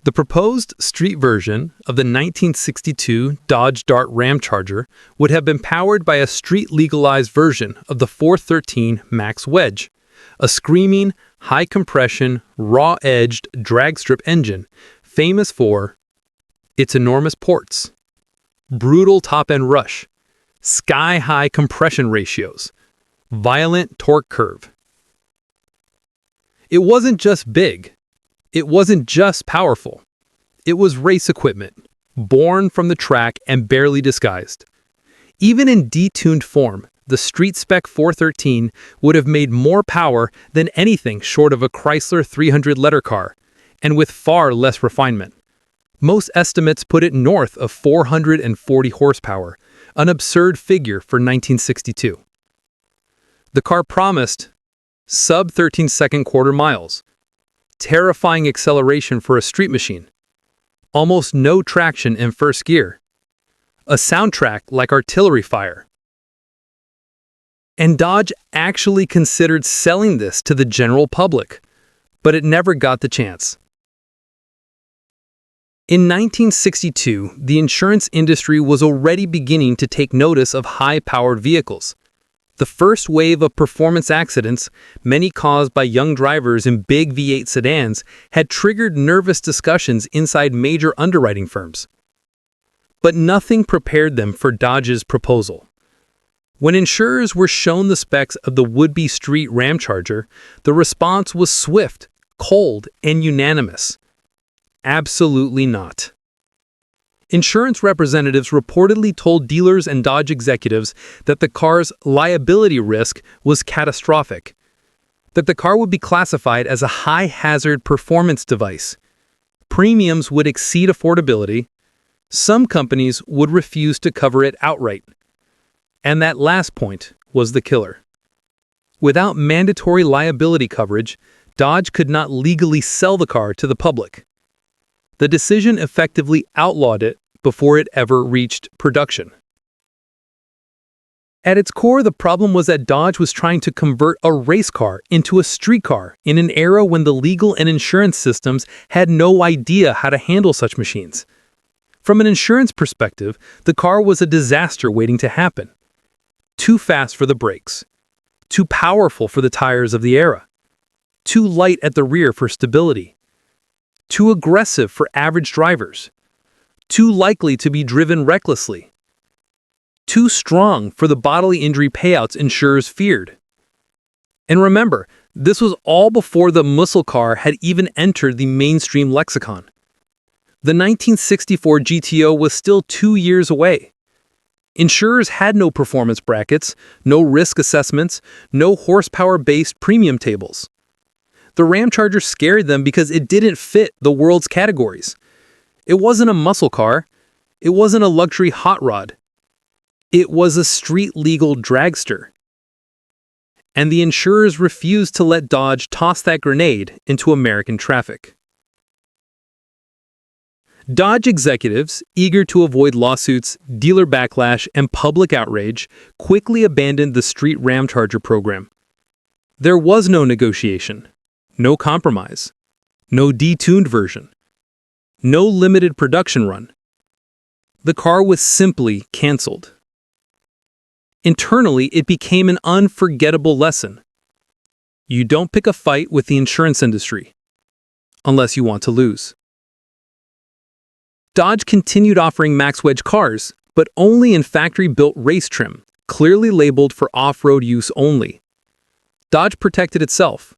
The proposed street version of the 1962 Dodge Dart Ramcharger would have been powered by a street-legalized version of the 413 Max Wedge, a screaming, high-compression, raw-edged drag strip engine famous for its enormous ports, brutal top-end rush, sky-high compression ratios, violent torque curve. It wasn't just big. It wasn't just powerful. It was race equipment, born from the track and barely disguised. Even in detuned form, the street spec 413 would have made more power than anything short of a Chrysler 300 letter car, and with far less refinement. Most estimates put it north of 440 horsepower, an absurd figure for 1962. The car promised sub-13-second quarter miles, terrifying acceleration for a street machine, almost no traction in first gear, a soundtrack like artillery fire. And Dodge actually considered selling this to the general public, but it never got the chance. In 1962, the insurance industry was already beginning to take notice of high-powered vehicles. The first wave of performance accidents, many caused by young drivers in big V8 sedans, had triggered nervous discussions inside major underwriting firms. But nothing prepared them for Dodge's proposal. When insurers were shown the specs of the would-be street Ramcharger, the response was swift, cold, and unanimous. Absolutely not. Insurance representatives reportedly told dealers and Dodge executives that the car's liability risk was catastrophic, that the car would be classified as a high-hazard performance device. Premiums would exceed affordability. Some companies would refuse to cover it outright. And that last point was the killer. Without mandatory liability coverage, Dodge could not legally sell the car to the public. The decision effectively outlawed it before it ever reached production. At its core, the problem was that Dodge was trying to convert a race car into a street car in an era when the legal and insurance systems had no idea how to handle such machines. From an insurance perspective, the car was a disaster waiting to happen. Too fast for the brakes, too powerful for the tires of the era, too light at the rear for stability, too aggressive for average drivers, too likely to be driven recklessly, too strong for the bodily injury payouts insurers feared. And remember, this was all before the muscle car had even entered the mainstream lexicon. The 1964 GTO was still 2 years away. Insurers had no performance brackets, no risk assessments, no horsepower-based premium tables. The Ramcharger scared them because it didn't fit the world's categories. It wasn't a muscle car. It wasn't a luxury hot rod. It was a street-legal dragster. And the insurers refused to let Dodge toss that grenade into American traffic. Dodge executives, eager to avoid lawsuits, dealer backlash, and public outrage, quickly abandoned the street Ramcharger program. There was no negotiation. No compromise, no detuned version, no limited production run. The car was simply canceled. Internally, it became an unforgettable lesson. You don't pick a fight with the insurance industry, unless you want to lose. Dodge continued offering max wedge cars, but only in factory-built race trim, clearly labeled for off-road use only. Dodge protected itself.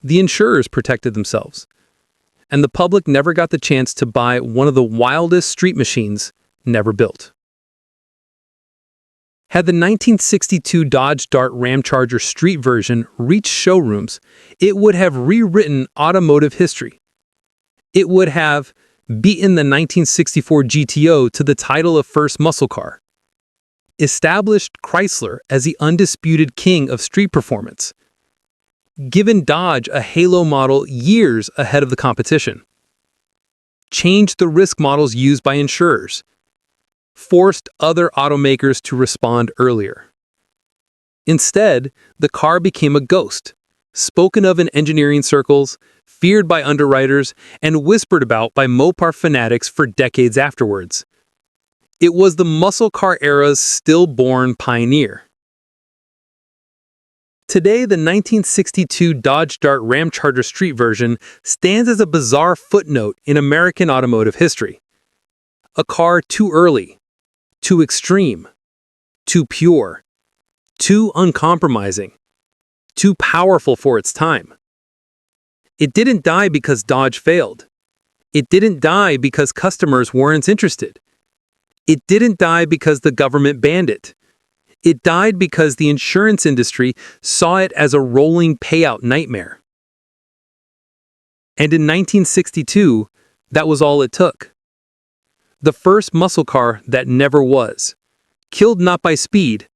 The insurers protected themselves, and the public never got the chance to buy one of the wildest street machines never built. Had the 1962 Dodge Dart Ramcharger street version reached showrooms, it would have rewritten automotive history. It would have beaten the 1964 GTO to the title of first muscle car, established Chrysler as the undisputed king of street performance, given Dodge a halo model years ahead of the competition, changed the risk models used by insurers, forced other automakers to respond earlier. Instead, the car became a ghost, spoken of in engineering circles, feared by underwriters, and whispered about by Mopar fanatics for decades afterwards. It was the muscle car era's stillborn pioneer. Today, the 1962 Dodge Dart Ramcharger street version stands as a bizarre footnote in American automotive history. A car too early, too extreme, too pure, too uncompromising, too powerful for its time. It didn't die because Dodge failed. It didn't die because customers weren't interested. It didn't die because the government banned it. It died because the insurance industry saw it as a rolling payout nightmare. And in 1962, that was all it took. The first muscle car that never was, killed not by speed,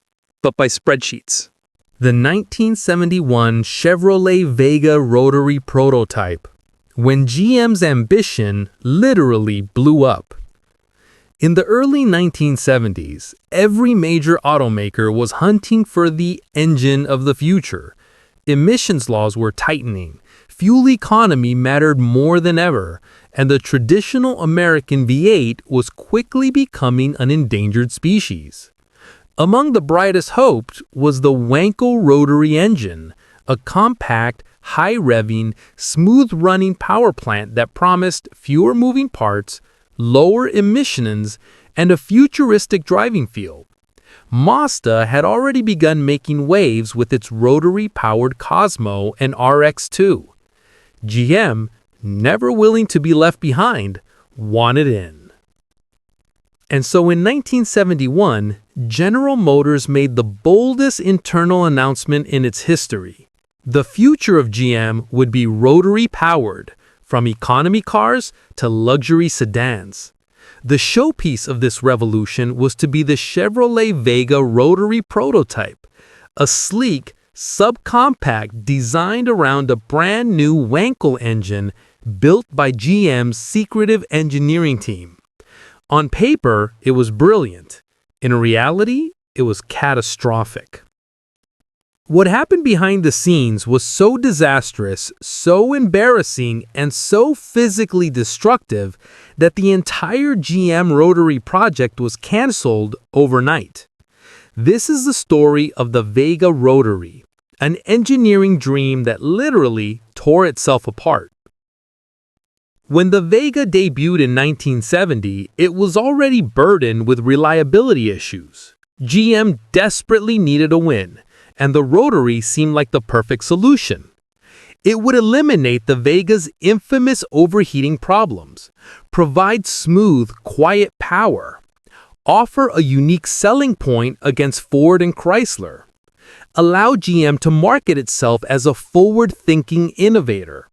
but by spreadsheets. The 1971 Chevrolet Vega rotary prototype, when GM's ambition literally blew up. In the early 1970s, every major automaker was hunting for the engine of the future. Emissions laws were tightening, fuel economy mattered more than ever, and the traditional American V8 was quickly becoming an endangered species. Among the brightest hopes was the Wankel rotary engine, a compact, high-revving, smooth-running power plant that promised fewer moving parts, lower emissions, and a futuristic driving feel. Mazda had already begun making waves with its rotary-powered Cosmo and RX-2. GM, never willing to be left behind, wanted in. And so in 1971, General Motors made the boldest internal announcement in its history. The future of GM would be rotary-powered, from economy cars to luxury sedans. The showpiece of this revolution was to be the Chevrolet Vega rotary prototype, a sleek, subcompact designed around a brand new Wankel engine built by GM's secretive engineering team. On paper, it was brilliant. In reality, it was catastrophic. What happened behind the scenes was so disastrous, so embarrassing, and so physically destructive that the entire GM rotary project was canceled overnight. This is the story of the Vega rotary, an engineering dream that literally tore itself apart. When the Vega debuted in 1970, it was already burdened with reliability issues. GM desperately needed a win, and the rotary seemed like the perfect solution. It would eliminate the Vega's infamous overheating problems, provide smooth, quiet power, offer a unique selling point against Ford and Chrysler, allow GM to market itself as a forward-thinking innovator.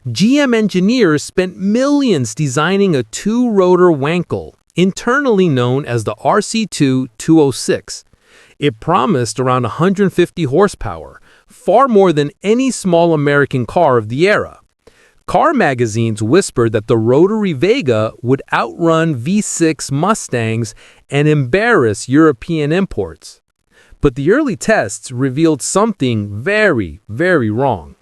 GM engineers spent millions designing a two-rotor Wankel, internally known as the RC2-206. It promised around 150 horsepower, far more than any small American car of the era. Car magazines whispered that the rotary Vega would outrun V6 Mustangs and embarrass European imports. But the early tests revealed something very, very wrong.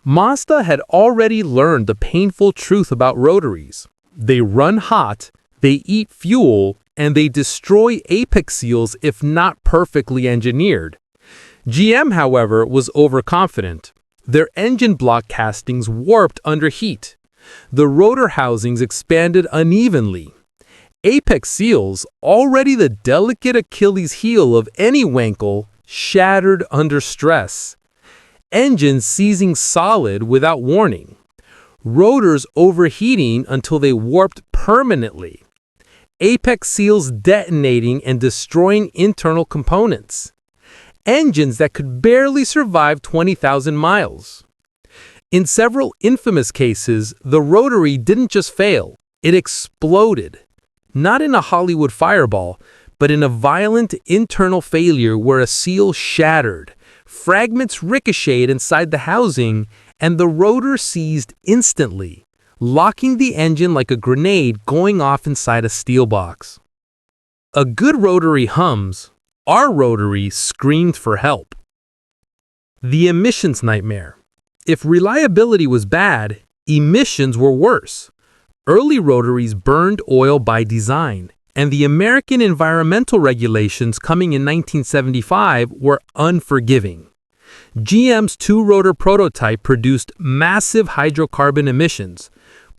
Mazda had already learned the painful truth about rotaries. They run hot, they eat fuel, and they destroy apex seals if not perfectly engineered. GM, however, was overconfident. Their engine block castings warped under heat. The rotor housings expanded unevenly. Apex seals, already the delicate Achilles heel of any Wankel, shattered under stress. Engines seizing solid without warning. Rotors overheating until they warped permanently. Apex seals detonating and destroying internal components. Engines that could barely survive 20,000 miles. In several infamous cases, the rotary didn't just fail, it exploded. Not in a Hollywood fireball, but in a violent internal failure where a seal shattered, fragments ricocheted inside the housing, and the rotor seized instantly, locking the engine like a grenade going off inside a steel box. A good rotary hums. Our rotary screamed for help. The emissions nightmare. If reliability was bad, emissions were worse. Early rotaries burned oil by design, and the American environmental regulations coming in 1975 were unforgiving. GM's two-rotor prototype produced massive hydrocarbon emissions,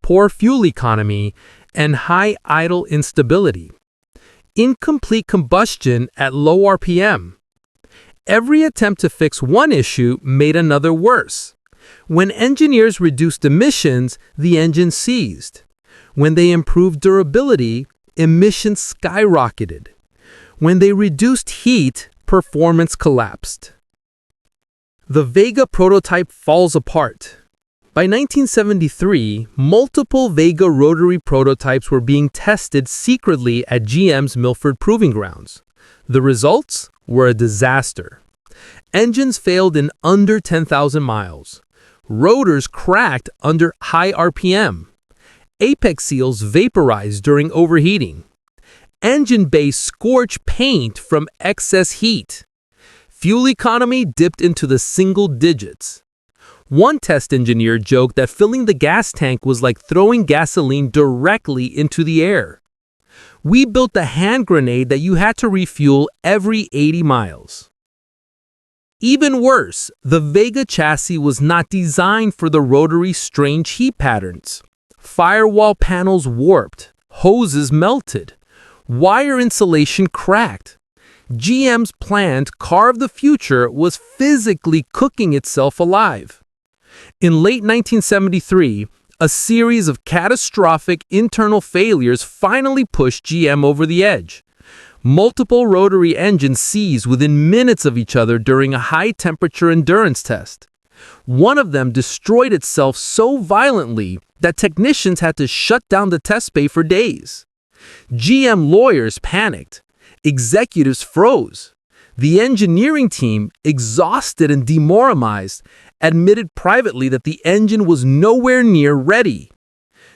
poor fuel economy, and high idle instability. Incomplete combustion at low RPM. Every attempt to fix one issue made another worse. When engineers reduced emissions, the engine seized. When they improved durability, emissions skyrocketed. When they reduced heat, performance collapsed. The Vega prototype falls apart. By 1973, multiple Vega rotary prototypes were being tested secretly at GM's Milford Proving Grounds. The results were a disaster. Engines failed in under 10,000 miles. Rotors cracked under high RPM. Apex seals vaporized during overheating. Engine bays scorched paint from excess heat. Fuel economy dipped into the single digits. One test engineer joked that filling the gas tank was like throwing gasoline directly into the air. We built a hand grenade that you had to refuel every 80 miles. Even worse, the Vega chassis was not designed for the rotary's strange heat patterns. Firewall panels warped, hoses melted, wire insulation cracked. GM's planned car of the future was physically cooking itself alive. In late 1973, a series of catastrophic internal failures finally pushed GM over the edge. Multiple rotary engines seized within minutes of each other during a high-temperature endurance test. One of them destroyed itself so violently that technicians had to shut down the test bay for days. GM lawyers panicked. Executives froze. The engineering team, exhausted and demoralized, admitted privately that the engine was nowhere near ready.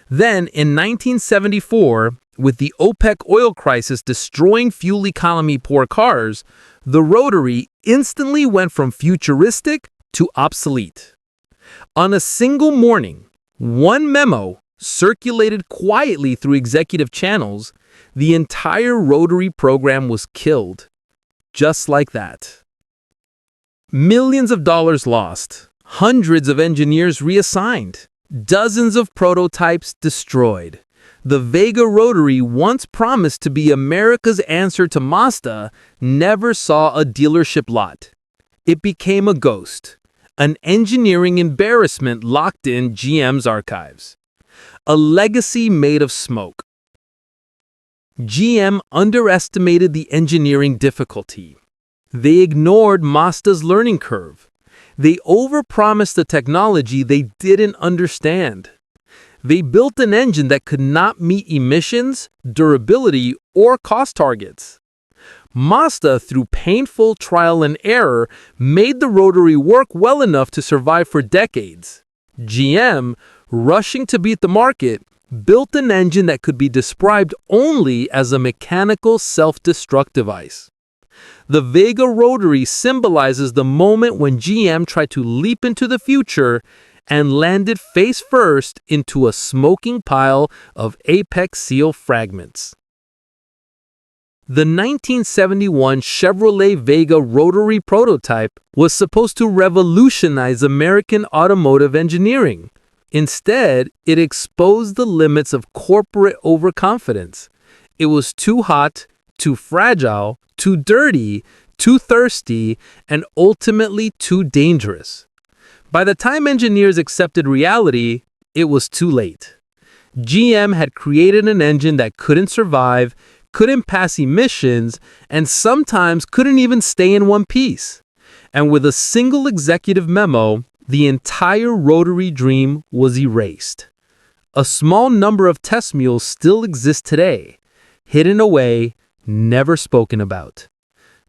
Then, in 1974, with the OPEC oil crisis destroying fuel economy-poor cars, the rotary instantly went from futuristic to obsolete. On a single morning, one memo circulated quietly through executive channels, the entire rotary program was killed. Just like that. Millions of dollars lost, hundreds of engineers reassigned, dozens of prototypes destroyed. The Vega rotary, once promised to be America's answer to Mazda, never saw a dealership lot. It became a ghost, an engineering embarrassment locked in GM's archives. A legacy made of smoke. GM underestimated the engineering difficulty. They ignored Mazda's learning curve. They overpromised the technology they didn't understand. They built an engine that could not meet emissions, durability, or cost targets. Mazda, through painful trial and error, made the rotary work well enough to survive for decades. GM, rushing to beat the market, built an engine that could be described only as a mechanical self-destruct device. The Vega rotary symbolizes the moment when GM tried to leap into the future and landed face first into a smoking pile of apex seal fragments. The 1971 Chevrolet Vega rotary prototype was supposed to revolutionize American automotive engineering. Instead, it exposed the limits of corporate overconfidence. It was too hot, too fragile, too dirty, too thirsty, and ultimately too dangerous. By the time engineers accepted reality, it was too late. GM had created an engine that couldn't survive, couldn't pass emissions, and sometimes couldn't even stay in one piece. And with a single executive memo, the entire rotary dream was erased. A small number of test mules still exist today, hidden away, never spoken about.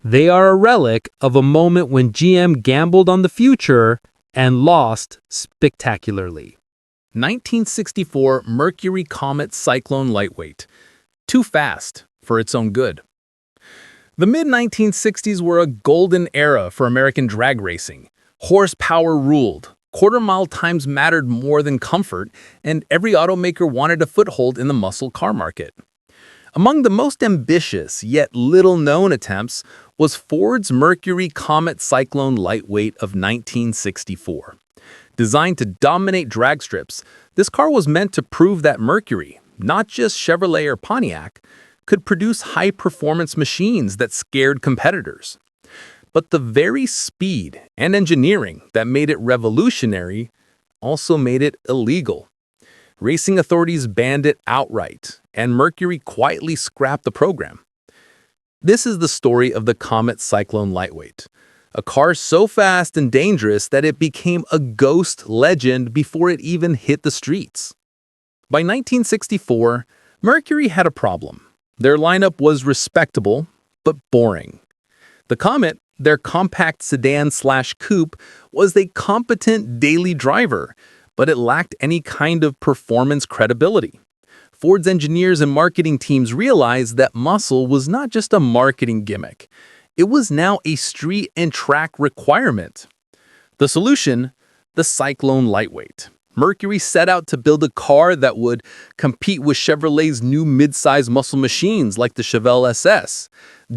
They are a relic of a moment when GM gambled on the future and lost spectacularly. 1964 Mercury Comet Cyclone Lightweight. Too fast for its own good. The mid-1960s were a golden era for American drag racing. Horsepower ruled, quarter-mile times mattered more than comfort, and every automaker wanted a foothold in the muscle car market. Among the most ambitious yet little-known attempts was Ford's Mercury Comet Cyclone Lightweight of 1964. Designed to dominate drag strips, this car was meant to prove that Mercury, not just Chevrolet or Pontiac, could produce high-performance machines that scared competitors. But the very speed and engineering that made it revolutionary also made it illegal. Racing authorities banned it outright, and Mercury quietly scrapped the program. This is the story of the Comet Cyclone Lightweight, a car so fast and dangerous that it became a ghost legend before it even hit the streets. By 1964, Mercury had a problem. Their lineup was respectable, but boring. The Comet, their compact sedan/coupe, was a competent daily driver, but it lacked any kind of performance credibility. Ford's engineers and marketing teams realized that muscle was not just a marketing gimmick. It was now a street and track requirement. The solution? The Cyclone Lightweight. Mercury set out to build a car that would compete with Chevrolet's new mid-size muscle machines like the Chevelle SS,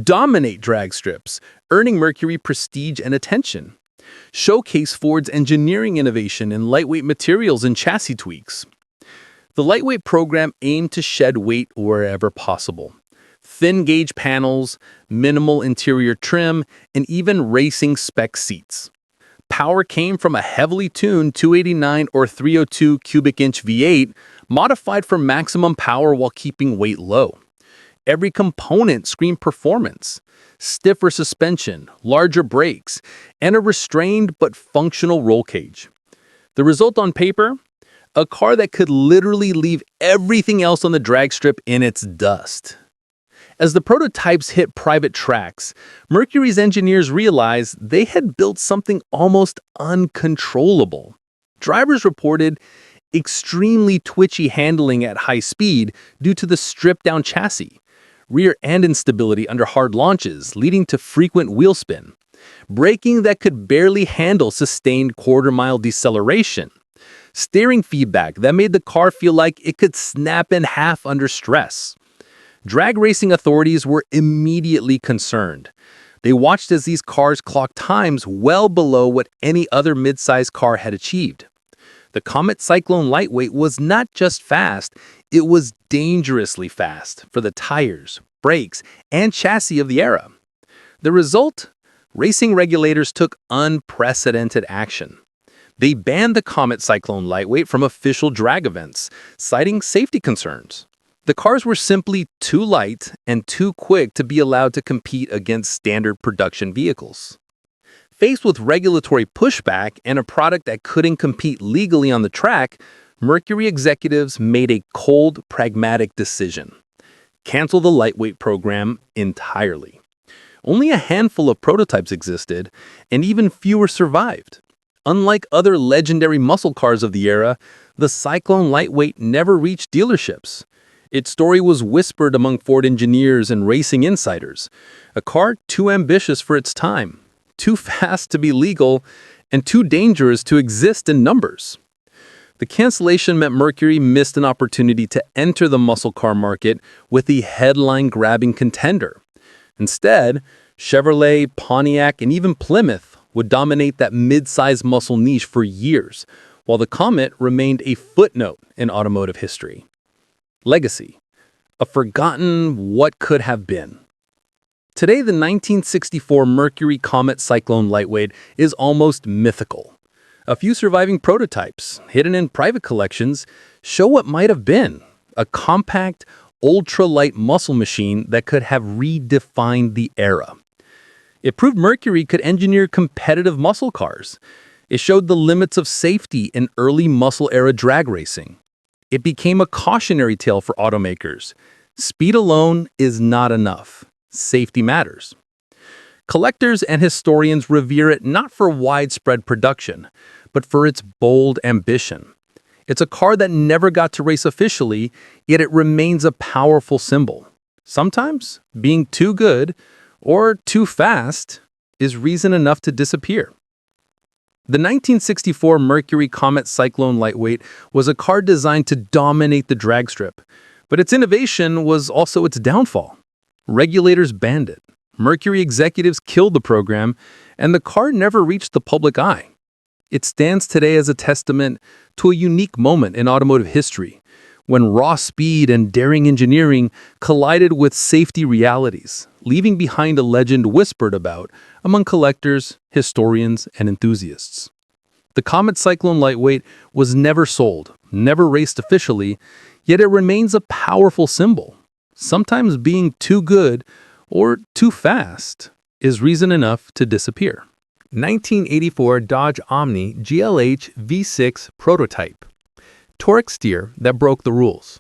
dominate drag strips, earning Mercury prestige and attention, showcase Ford's engineering innovation in lightweight materials and chassis tweaks. The lightweight program aimed to shed weight wherever possible. Thin gauge panels, minimal interior trim, and even racing spec seats. Power came from a heavily tuned 289 or 302 cubic inch V8, modified for maximum power while keeping weight low. Every component screamed performance: stiffer suspension, larger brakes, and a restrained but functional roll cage. The result on paper? A car that could literally leave everything else on the drag strip in its dust. As the prototypes hit private tracks, Mercury's engineers realized they had built something almost uncontrollable. Drivers reported extremely twitchy handling at high speed due to the stripped-down chassis, rear end instability under hard launches leading to frequent wheel spin, braking that could barely handle sustained quarter-mile deceleration, steering feedback that made the car feel like it could snap in half under stress. Drag racing authorities were immediately concerned. They watched as these cars clocked times well below what any other mid-size car had achieved. The Comet Cyclone Lightweight was not just fast, it was dangerously fast for the tires, brakes, and chassis of the era. The result? Racing regulators took unprecedented action. They banned the Comet Cyclone Lightweight from official drag events, citing safety concerns. The cars were simply too light and too quick to be allowed to compete against standard production vehicles. Faced with regulatory pushback and a product that couldn't compete legally on the track, Mercury executives made a cold, pragmatic decision: cancel the lightweight program entirely. Only a handful of prototypes existed, and even fewer survived. Unlike other legendary muscle cars of the era, the Cyclone Lightweight never reached dealerships. Its story was whispered among Ford engineers and racing insiders. A car too ambitious for its time, too fast to be legal, and too dangerous to exist in numbers. The cancellation meant Mercury missed an opportunity to enter the muscle car market with the headline-grabbing contender. Instead, Chevrolet, Pontiac, and even Plymouth would dominate that mid-size muscle niche for years, while the Comet remained a footnote in automotive history. Legacy, a forgotten what could have been. Today, the 1964 Mercury Comet Cyclone Lightweight is almost mythical. A few surviving prototypes, hidden in private collections, show what might have been: a compact, ultra-light muscle machine that could have redefined the era. It proved Mercury could engineer competitive muscle cars. It showed the limits of safety in early muscle-era drag racing. It became a cautionary tale for automakers. Speed alone is not enough. Safety matters. Collectors and historians revere it not for widespread production, but for its bold ambition. It's a car that never got to race officially, yet it remains a powerful symbol. Sometimes, being too good or too fast is reason enough to disappear. The 1964 Mercury Comet Cyclone Lightweight was a car designed to dominate the drag strip, but its innovation was also its downfall. Regulators banned it, Mercury executives killed the program, and the car never reached the public eye. It stands today as a testament to a unique moment in automotive history, when raw speed and daring engineering collided with safety realities, leaving behind a legend whispered about among collectors, historians, and enthusiasts. The Comet Cyclone Lightweight was never sold, never raced officially, yet it remains a powerful symbol. Sometimes being too good or too fast is reason enough to disappear. 1984 Dodge Omni GLH V6 prototype. Torque steer that broke the rules.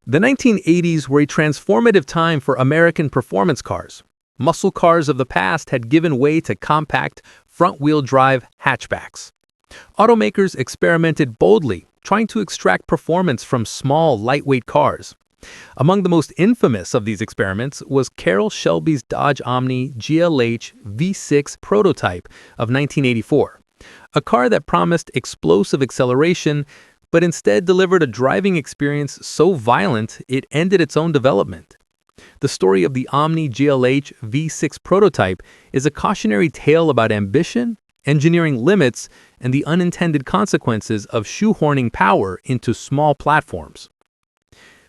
The 1980s were a transformative time for American performance cars. Muscle cars of the past had given way to compact, front-wheel drive hatchbacks. Automakers experimented boldly, trying to extract performance from small, lightweight cars. Among the most infamous of these experiments was Carroll Shelby's Dodge Omni GLH V6 prototype of 1984, A car that promised explosive acceleration, but instead delivered a driving experience so violent it ended its own development. The story of the Omni GLH V6 prototype is a cautionary tale about ambition, engineering limits, and the unintended consequences of shoehorning power into small platforms.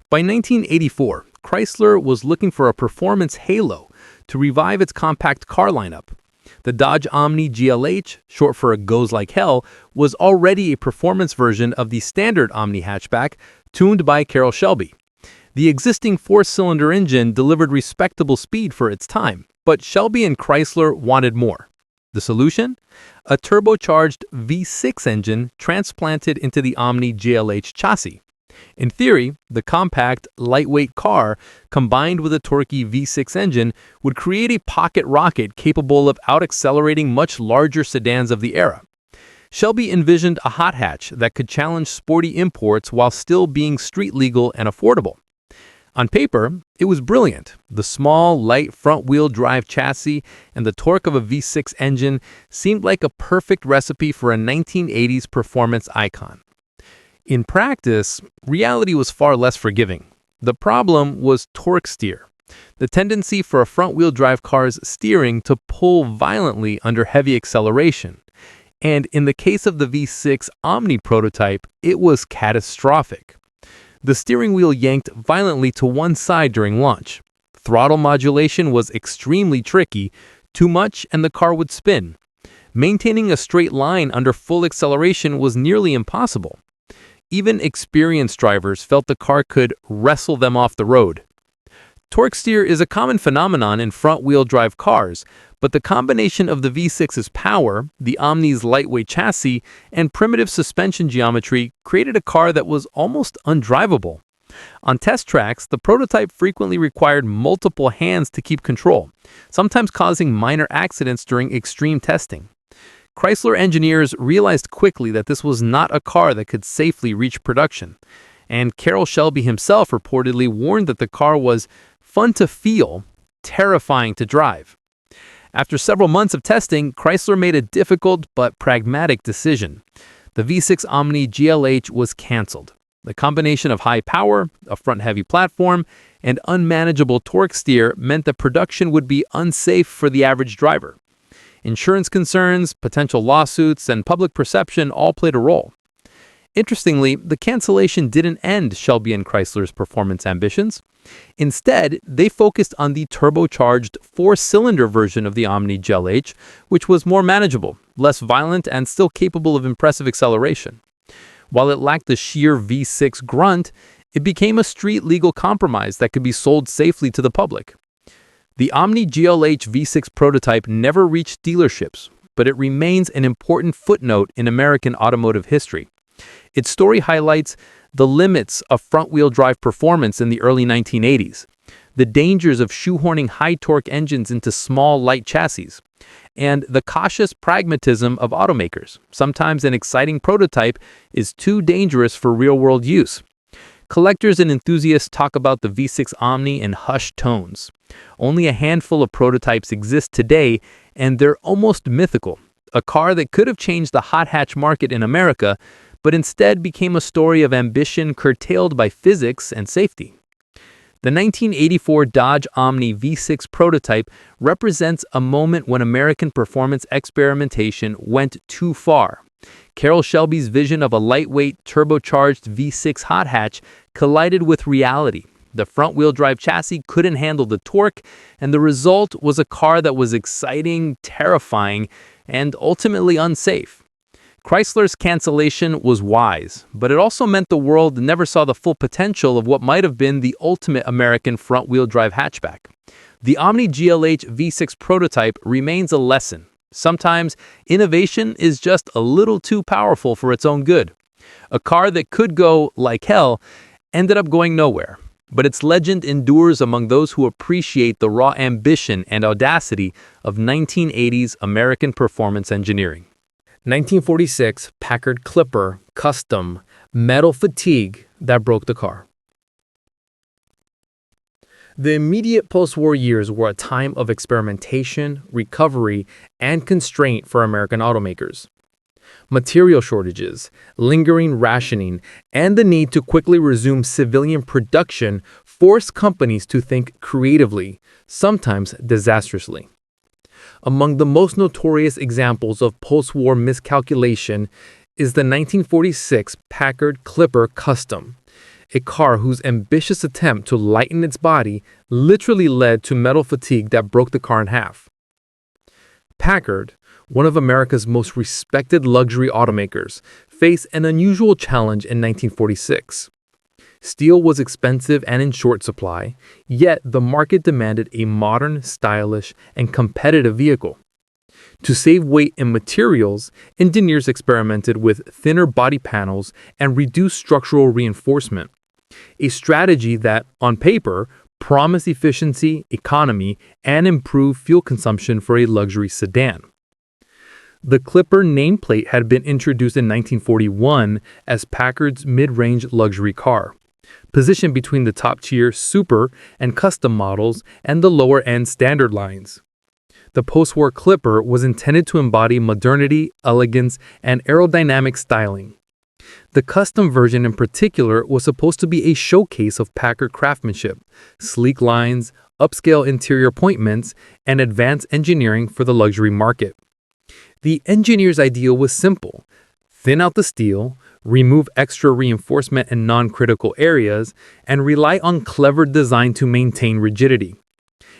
By 1984, Chrysler was looking for a performance halo to revive its compact car lineup. The Dodge Omni GLH, short for Goes Like Hell, was already a performance version of the standard Omni hatchback, tuned by Carroll Shelby. The existing four-cylinder engine delivered respectable speed for its time, but Shelby and Chrysler wanted more. The solution? A turbocharged V6 engine transplanted into the Omni GLH chassis. In theory, the compact, lightweight car, combined with a torquey V6 engine, would create a pocket rocket capable of out-accelerating much larger sedans of the era. Shelby envisioned a hot hatch that could challenge sporty imports while still being street-legal and affordable. On paper, it was brilliant. The small, light front-wheel drive chassis and the torque of a V6 engine seemed like a perfect recipe for a 1980s performance icon. In practice, reality was far less forgiving. The problem was torque steer, the tendency for a front-wheel drive car's steering to pull violently under heavy acceleration. And in the case of the V6 Omni prototype, it was catastrophic. The steering wheel yanked violently to one side during launch. Throttle modulation was extremely tricky, too much and the car would spin. Maintaining a straight line under full acceleration was nearly impossible. Even experienced drivers felt the car could wrestle them off the road. Torque steer is a common phenomenon in front-wheel drive cars, but the combination of the V6's power, the Omni's lightweight chassis, and primitive suspension geometry created a car that was almost undrivable. On test tracks, the prototype frequently required multiple hands to keep control, sometimes causing minor accidents during extreme testing. Chrysler engineers realized quickly that this was not a car that could safely reach production, and Carroll Shelby himself reportedly warned that the car was fun to feel, terrifying to drive. After several months of testing, Chrysler made a difficult but pragmatic decision. The V6 Omni GLH was canceled. The combination of high power, a front-heavy platform, and unmanageable torque steer meant that production would be unsafe for the average driver. Insurance concerns, potential lawsuits, and public perception all played a role. Interestingly, the cancellation didn't end Shelby and Chrysler's performance ambitions. Instead, they focused on the turbocharged four-cylinder version of the Omni GLH, which was more manageable, less violent, and still capable of impressive acceleration. While it lacked the sheer V6 grunt, it became a street-legal compromise that could be sold safely to the public. The Omni GLH V6 prototype never reached dealerships, but it remains an important footnote in American automotive history. Its story highlights the limits of front-wheel drive performance in the early 1980s, the dangers of shoehorning high-torque engines into small, light chassis, and the cautious pragmatism of automakers. Sometimes an exciting prototype is too dangerous for real-world use. Collectors and enthusiasts talk about the V6 Omni in hushed tones. Only a handful of prototypes exist today, and they're almost mythical. A car that could have changed the hot hatch market in America, but instead became a story of ambition curtailed by physics and safety. The 1984 Dodge Omni V6 prototype represents a moment when American performance experimentation went too far. Carroll Shelby's vision of a lightweight, turbocharged V6 hot hatch collided with reality. The front-wheel drive chassis couldn't handle the torque, and the result was a car that was exciting, terrifying, and ultimately unsafe. Chrysler's cancellation was wise, but it also meant the world never saw the full potential of what might have been the ultimate American front-wheel drive hatchback. The Omni GLH V6 prototype remains a lesson. Sometimes innovation is just a little too powerful for its own good. A car that could go like hell ended up going nowhere, but its legend endures among those who appreciate the raw ambition and audacity of 1980s American performance engineering. 1946 Packard Clipper Custom metal fatigue that broke the car. The immediate post-war years were a time of experimentation, recovery, and constraint for American automakers. Material shortages, lingering rationing, and the need to quickly resume civilian production forced companies to think creatively, sometimes disastrously. Among the most notorious examples of post-war miscalculation is the 1946 Packard Clipper Custom, a car whose ambitious attempt to lighten its body literally led to metal fatigue that broke the car in half. Packard, one of America's most respected luxury automakers, faced an unusual challenge in 1946. Steel was expensive and in short supply, yet the market demanded a modern, stylish, and competitive vehicle. To save weight and materials, engineers experimented with thinner body panels and reduced structural reinforcement, a strategy that, on paper, promised efficiency, economy, and improved fuel consumption for a luxury sedan. The Clipper nameplate had been introduced in 1941 as Packard's mid-range luxury car, positioned between the top-tier Super and Custom models and the lower-end Standard lines. The post-war Clipper was intended to embody modernity, elegance, and aerodynamic styling. The Custom version in particular was supposed to be a showcase of Packard craftsmanship, sleek lines, upscale interior appointments, and advanced engineering for the luxury market. The engineer's idea was simple: thin out the steel, remove extra reinforcement in non-critical areas, and rely on clever design to maintain rigidity.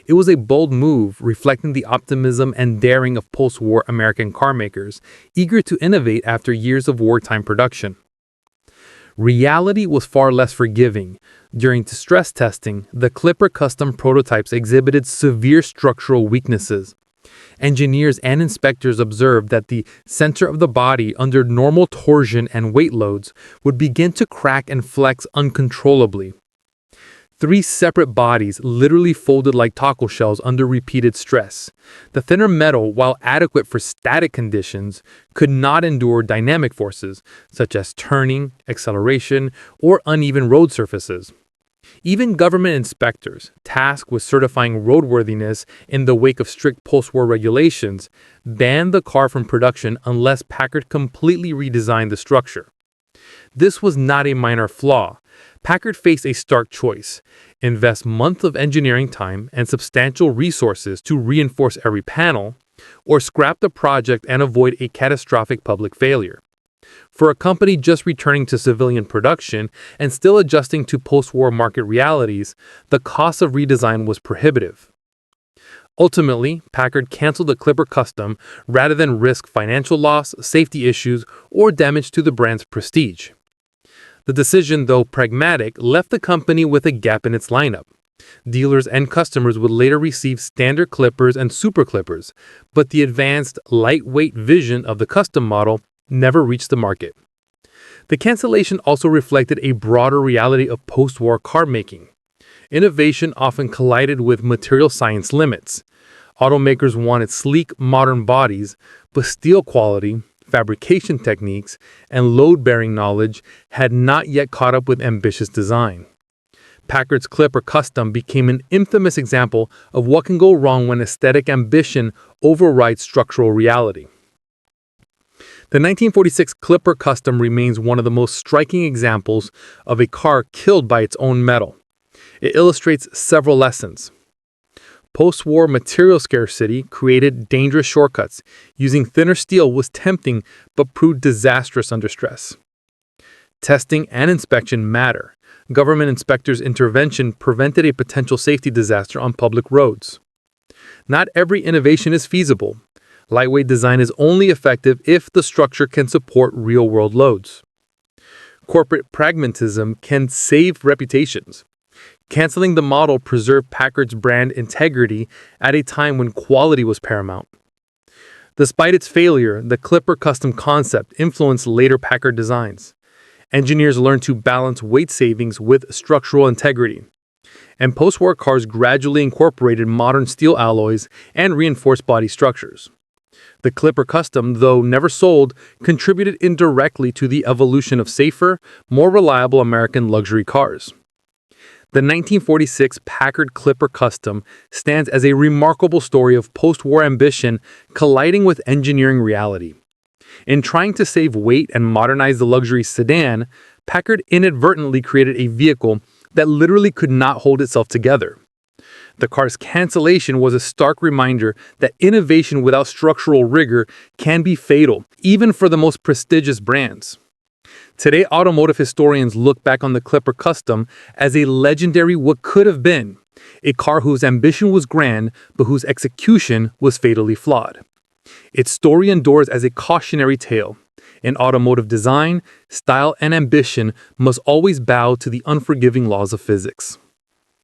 It was a bold move, reflecting the optimism and daring of post-war American carmakers, eager to innovate after years of wartime production. Reality was far less forgiving. During stress testing, the Clipper Custom prototypes exhibited severe structural weaknesses. Engineers and inspectors observed that the center of the body, under normal torsion and weight loads, would begin to crack and flex uncontrollably. 3 separate bodies literally folded like taco shells under repeated stress. The thinner metal, while adequate for static conditions, could not endure dynamic forces, such as turning, acceleration, or uneven road surfaces. Even government inspectors, tasked with certifying roadworthiness in the wake of strict post-war regulations, banned the car from production unless Packard completely redesigned the structure. This was not a minor flaw. Packard faced a stark choice: invest months of engineering time and substantial resources to reinforce every panel, or scrap the project and avoid a catastrophic public failure. For a company just returning to civilian production and still adjusting to post-war market realities, the cost of redesign was prohibitive. Ultimately, Packard canceled the Clipper Custom rather than risk financial loss, safety issues, or damage to the brand's prestige. The decision, though pragmatic, left the company with a gap in its lineup. Dealers and customers would later receive standard Clippers and Super Clippers, but the advanced, lightweight vision of the Custom model never reached the market. The cancellation also reflected a broader reality of post-war car making. Innovation often collided with material science limits. Automakers wanted sleek, modern bodies, but steel quality, fabrication techniques, and load-bearing knowledge had not yet caught up with ambitious design. Packard's Clipper Custom became an infamous example of what can go wrong when aesthetic ambition overrides structural reality. The 1946 Clipper Custom remains one of the most striking examples of a car killed by its own metal. It illustrates several lessons. Post-war material scarcity created dangerous shortcuts. Using thinner steel was tempting but proved disastrous under stress. Testing and inspection matter. Government inspectors' intervention prevented a potential safety disaster on public roads. Not every innovation is feasible. Lightweight design is only effective if the structure can support real-world loads. Corporate pragmatism can save reputations. Canceling the model preserved Packard's brand integrity at a time when quality was paramount. Despite its failure, the Clipper Custom concept influenced later Packard designs. Engineers learned to balance weight savings with structural integrity, and post-war cars gradually incorporated modern steel alloys and reinforced body structures. The Clipper Custom, though never sold, contributed indirectly to the evolution of safer, more reliable American luxury cars. The 1946 Packard Clipper Custom stands as a remarkable story of post-war ambition colliding with engineering reality. In trying to save weight and modernize the luxury sedan, Packard inadvertently created a vehicle that literally could not hold itself together. The car's cancellation was a stark reminder that innovation without structural rigor can be fatal, even for the most prestigious brands. Today, automotive historians look back on the Clipper Custom as a legendary what could have been, a car whose ambition was grand, but whose execution was fatally flawed. Its story endures as a cautionary tale. In automotive design, style and ambition must always bow to the unforgiving laws of physics.